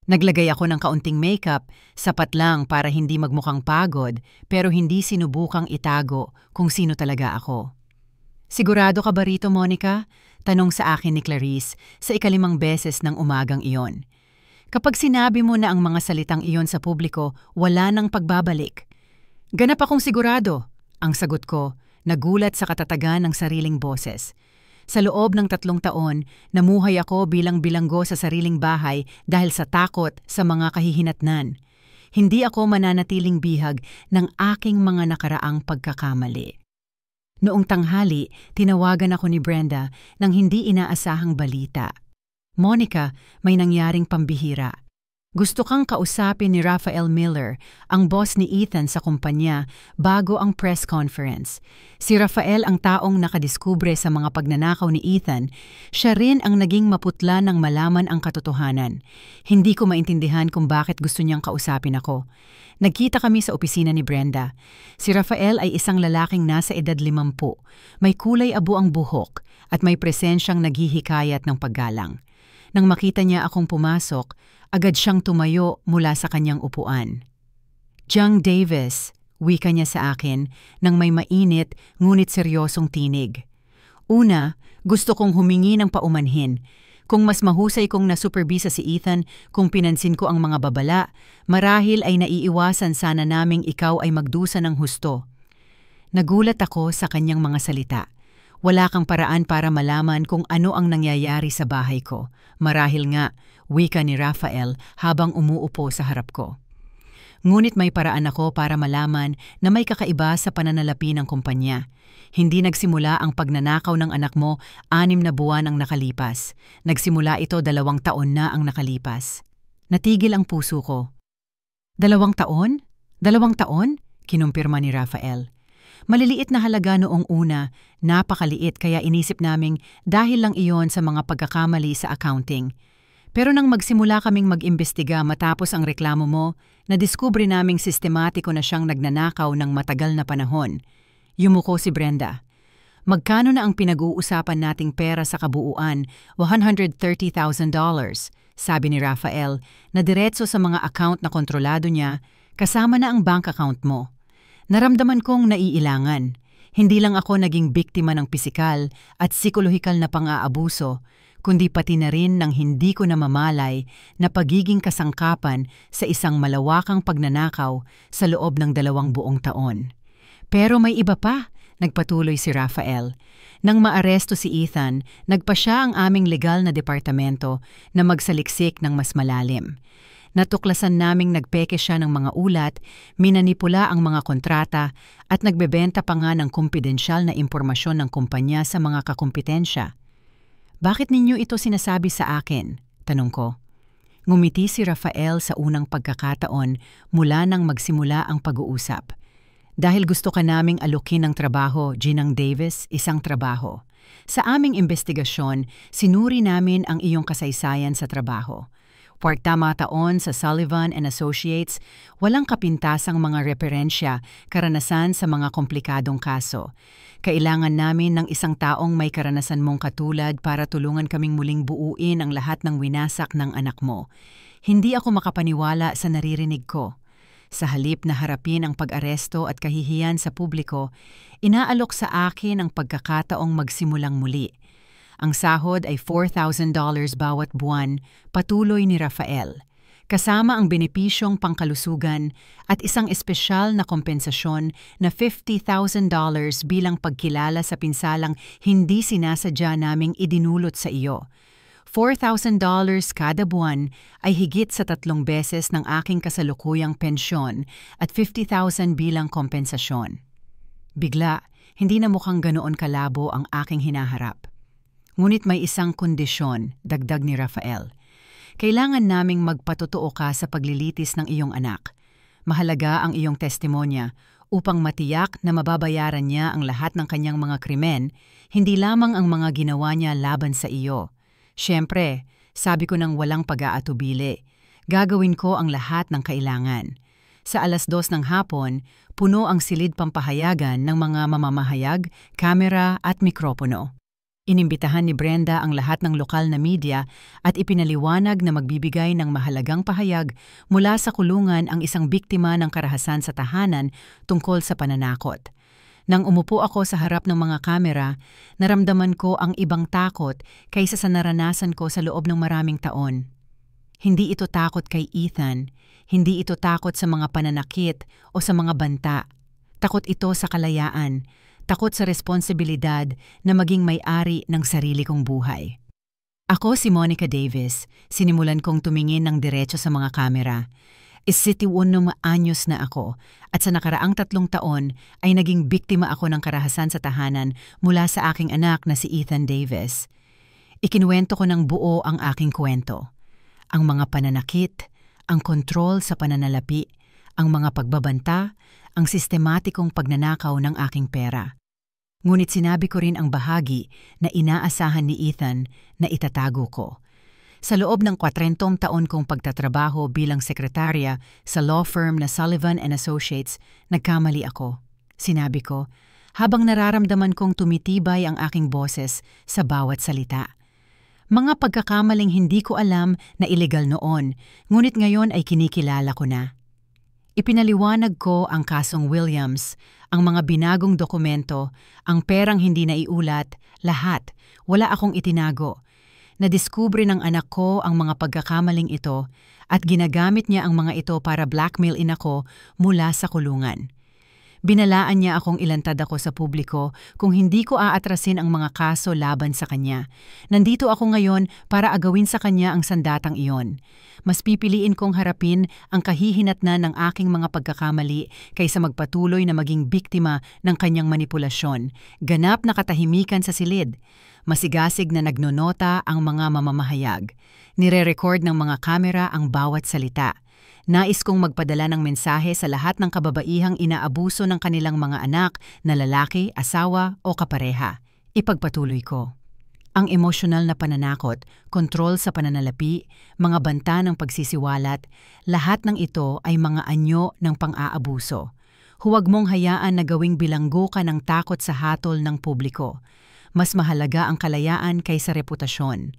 Naglagay ako ng kaunting makeup, sapat lang para hindi magmukhang pagod, pero hindi sinubukang itago kung sino talaga ako. "Sigurado ka ba rito, Monica?" Tanong sa akin ni Clarice sa 5 beses ng umagang iyon. "Kapag sinabi mo na ang mga salitang iyon sa publiko, wala nang pagbabalik." "Ganap akong sigurado," ang sagot ko, nagulat sa katatagan ng sariling boses. Sa loob ng 3 taon, namuhay ako bilang bilanggo sa sariling bahay dahil sa takot sa mga kahihinatnan. Hindi ako mananatiling bihag ng aking mga nakaraang pagkakamali. Noong tanghali, tinawagan ako ni Brenda ng hindi inaasahang balita. "Monica, may nangyaring pambihira. Gusto kang kausapin ni Rafael Miller, ang boss ni Ethan sa kumpanya, bago ang press conference. Si Rafael ang taong nakadiskubre sa mga pagnanakaw ni Ethan. Siya rin ang naging maputla nang malaman ang katotohanan. Hindi ko maintindihan kung bakit gusto niyang kausapin ako." Nagkita kami sa opisina ni Brenda. Si Rafael ay isang lalaking nasa edad 50, may kulay abo ang buhok at may presensyang naghihikayat ng paggalang. Nang makita niya akong pumasok, agad siyang tumayo mula sa kanyang upuan. "Jung Davis," wika niya sa akin nang may mainit ngunit seryosong tinig. "Una, gusto kong humingi ng paumanhin. Kung mas mahusay kong nasuperbisa si Ethan, kung pinansin ko ang mga babala, marahil ay naiiwasan sana naming ikaw ay magdusa ng husto." Nagulat ako sa kanyang mga salita. "Wala kang paraan para malaman kung ano ang nangyayari sa bahay ko." "Marahil nga," wika ni Rafael habang umuupo sa harap ko. "Ngunit may paraan ako para malaman na may kakaiba sa pananalapi ng kumpanya. Hindi nagsimula ang pagnanakaw ng anak mo 6 na buwan ang nakalipas. Nagsimula ito 2 taon na ang nakalipas." Natigil ang puso ko. 2 taon? 2 taon? Kinumpirma ni Rafael. Maliliit na halaga noong una, napakaliit kaya inisip naming dahil lang iyon sa mga pagkakamali sa accounting. Pero nang magsimula kaming mag-imbestiga matapos ang reklamo mo, nadiskubre naming sistematiko na siyang nagnanakaw ng matagal na panahon. Yumuko si Brenda. "Magkano na ang pinag-uusapan nating pera sa kabuuan?" $130,000, sabi ni Rafael, na diretso sa mga account na kontrolado niya, kasama na ang bank account mo. Naramdaman kong naiilangan. Hindi lang ako naging biktima ng pisikal at psikolohikal na pang-aabuso, kundi pati na rin ng hindi ko namamalay na pagiging kasangkapan sa isang malawakang pagnanakaw sa loob ng 2 buong taon. "Pero may iba pa," nagpatuloy si Rafael. "Nang maaresto si Ethan, nagpa siya ang aming legal na departamento na magsaliksik ng mas malalim. Natuklasan naming nagpeke siya ng mga ulat, minanipula ang mga kontrata at nagbebenta pa nga ng kumpidensyal na impormasyon ng kumpanya sa mga kakumpetensya." "Bakit ninyo ito sinasabi sa akin?" tanong ko. Ngumiti si Rafael sa unang pagkakataon mula nang magsimula ang pag-uusap. "Dahil gusto ka naming alukin ng trabaho, Ginang Davis, isang trabaho. Sa aming investigasyon, sinuri namin ang iyong kasaysayan sa trabaho. 40 taon sa Sullivan and Associates, walang kapintasang mga referensya, karanasan sa mga komplikadong kaso. Kailangan namin ng isang taong may karanasan mong katulad para tulungan kaming muling buuin ang lahat ng winasak ng anak mo. Hindi ako makapaniwala sa naririnig ko. Sa halip na harapin ang pag-aresto at kahihiyan sa publiko, inaalok sa akin ang pagkakataong magsimulang muli. Ang sahod ay $4,000 bawat buwan, patuloy ni Rafael. kasama ang benepisyong pangkalusugan at isang espesyal na kompensasyon na $50,000 bilang pagkilala sa pinsalang hindi sinasadya naming idinulot sa iyo. $4,000 kada buwan ay higit sa 3 beses ng aking kasalukuyang pensyon at $50,000 bilang kompensasyon. Bigla, hindi na mukhang ganoon kalabo ang aking hinaharap. Ngunit may isang kondisyon, dagdag ni Rafael. Kailangan naming magpatotoo ka sa paglilitis ng iyong anak. Mahalaga ang iyong testimonya upang matiyak na mababayaran niya ang lahat ng kanyang mga krimen, hindi lamang ang mga ginawa niya laban sa iyo. Siyempre, sabi ko ng walang pag-aatubili, gagawin ko ang lahat ng kailangan. Sa 2:00 ng hapon, puno ang silid pampahayagan ng mga mamamahayag, kamera at mikropono. Inimbitahan ni Brenda ang lahat ng lokal na media at ipinaliwanag na magbibigay ng mahalagang pahayag mula sa kulungan ang isang biktima ng karahasan sa tahanan tungkol sa pananakot. Nang umupo ako sa harap ng mga kamera, naramdaman ko ang ibang takot kaysa sa naranasan ko sa loob ng maraming taon. Hindi ito takot kay Ethan, hindi ito takot sa mga pananakit o sa mga banta. Takot ito sa kalayaan. Takot sa responsibilidad na maging may-ari ng sarili kong buhay. Ako si Monica Davis, sinimulan kong tumingin ng diretso sa mga kamera. 21 anyos na ako at sa nakaraang 3 taon ay naging biktima ako ng karahasan sa tahanan mula sa aking anak na si Ethan Davis. Ikinuwento ko ng buo ang aking kwento. Ang mga pananakit, ang kontrol sa pananalapi, ang mga pagbabanta, ang sistematikong pagnanakaw ng aking pera. Ngunit sinabi ko rin ang bahagi na inaasahan ni Ethan na itatago ko. Sa loob ng 40 taon kong pagtatrabaho bilang sekretarya sa law firm na Sullivan & Associates, nagkamali ako. Sinabi ko, habang nararamdaman kong tumitibay ang aking boses sa bawat salita. Mga pagkakamaling hindi ko alam na ilegal noon, ngunit ngayon ay kinikilala ko na. Ipinaliwanag ko ang kasong Williams, ang mga binagong dokumento, ang perang hindi naiulat, lahat, wala akong itinago. Nadiskubre ng anak ko ang mga pagkakamaling ito at ginagamit niya ang mga ito para blackmailin ako mula sa kulungan. Binalaan niya akong ilantad ako sa publiko kung hindi ko aatrasin ang mga kaso laban sa kanya. Nandito ako ngayon para agawin sa kanya ang sandatang iyon. Mas pipiliin kong harapin ang kahihinatnan ng aking mga pagkakamali kaysa magpatuloy na maging biktima ng kanyang manipulasyon. Ganap na katahimikan sa silid. Masigasig na nagnonota ang mga mamamahayag. Nire-record ng mga kamera ang bawat salita. Nais kong magpadala ng mensahe sa lahat ng kababaihang inaabuso ng kanilang mga anak na lalaki, asawa o kapareha. Ipagpatuloy ko. Ang emosyonal na pananakot, kontrol sa pananalapi, mga banta ng pagsisiwalat, lahat ng ito ay mga anyo ng pang-aabuso. Huwag mong hayaan na gawing bilanggo ka ng takot sa hatol ng publiko. Mas mahalaga ang kalayaan kaysa reputasyon.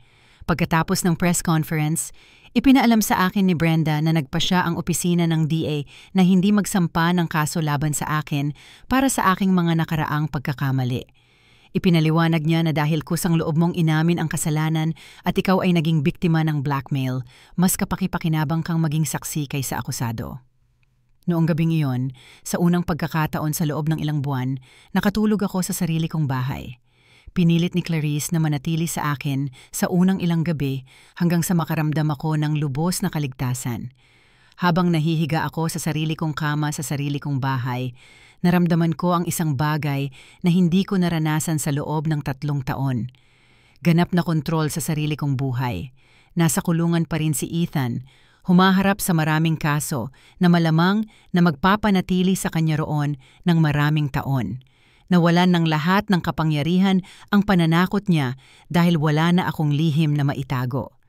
Pagkatapos ng press conference, ipinaalam sa akin ni Brenda na nagpasya ang opisina ng DA na hindi magsampa ng kaso laban sa akin para sa aking mga nakaraang pagkakamali. Ipinaliwanag niya na dahil kusang loob mong inamin ang kasalanan at ikaw ay naging biktima ng blackmail, mas kapakipakinabang kang maging saksi kaysa akusado. Noong gabing iyon, sa unang pagkakataon sa loob ng ilang buwan, nakatulog ako sa sarili kong bahay. Pinilit ni Clarice na manatili sa akin sa unang ilang gabi hanggang sa makaramdam ako ng lubos na kaligtasan. Habang nahihiga ako sa sarili kong kama sa sarili kong bahay, naramdaman ko ang isang bagay na hindi ko naranasan sa loob ng 3 taon. Ganap na kontrol sa sarili kong buhay. Nasa kulungan pa rin si Ethan, humaharap sa maraming kaso na malamang na magpapanatili sa kanya roon ng maraming taon. Nawalan ng lahat ng kapangyarihan ang pananakot niya dahil wala na akong lihim na maitago.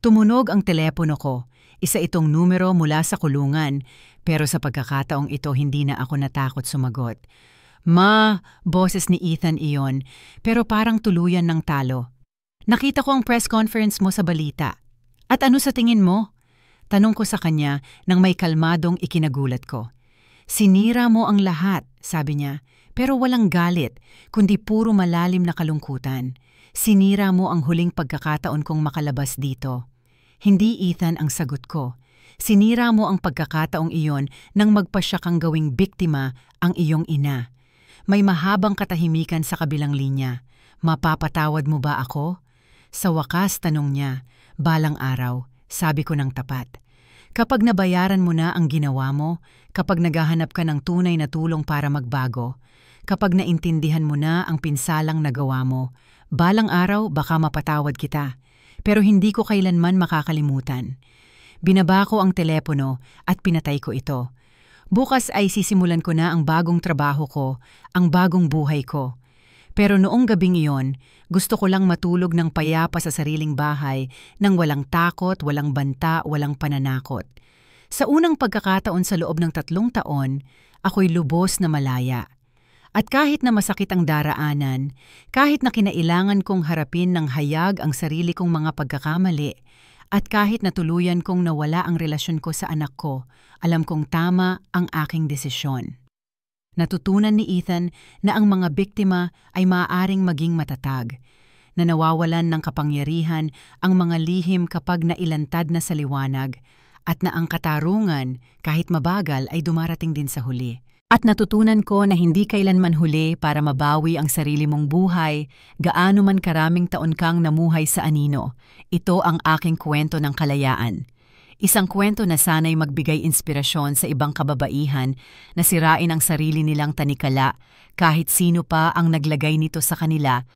Tumunog ang telepono ko, isa itong numero mula sa kulungan, pero sa pagkakataong ito hindi na ako natakot sumagot. Ma, boses ni Ethan iyon, pero parang tuluyan ng talo. Nakita ko ang press conference mo sa balita. At ano sa tingin mo? Tanong ko sa kanya nang may kalmadong ikinagulat ko. Sinira mo ang lahat, sabi niya. Pero walang galit, kundi puro malalim na kalungkutan. Sinira mo ang huling pagkakataon kong makalabas dito. Hindi Ethan ang sagot ko. Sinira mo ang pagkakataong iyon nang magpasya kang gawing biktima ang iyong ina. May mahabang katahimikan sa kabilang linya. Mapapatawad mo ba ako? Sa wakas, tanong niya. Balang araw, sabi ko ng tapat. Kapag nabayaran mo na ang ginawa mo, kapag naghahanap ka ng tunay na tulong para magbago, kapag naintindihan mo na ang pinsalang nagawa mo, balang araw baka mapatawad kita. Pero hindi ko kailanman makakalimutan. Binaba ko ang telepono at pinatay ko ito. Bukas ay sisimulan ko na ang bagong trabaho ko, ang bagong buhay ko. Pero noong gabing iyon, gusto ko lang matulog ng payapa sa sariling bahay nang walang takot, walang banta, walang pananakot. Sa unang pagkakataon sa loob ng 3 taon, ako'y lubos na malaya. At kahit na masakit ang daraanan, kahit na kinailangan kong harapin ng hayag ang sarili kong mga pagkakamali, at kahit na tuluyan kong nawala ang relasyon ko sa anak ko, alam kong tama ang aking desisyon. Natutunan ni Ethan na ang mga biktima ay maaaring maging matatag, na nawawalan ng kapangyarihan ang mga lihim kapag nailantad na sa liwanag, at na ang katarungan, kahit mabagal, ay dumarating din sa huli. At natutunan ko na hindi kailanman huli para mabawi ang sarili mong buhay, gaano man karaming taon kang namuhay sa anino. Ito ang aking kwento ng kalayaan. Isang kwento na sana'y magbigay inspirasyon sa ibang kababaihan na sirain ang sarili nilang tanikala kahit sino pa ang naglagay nito sa kanila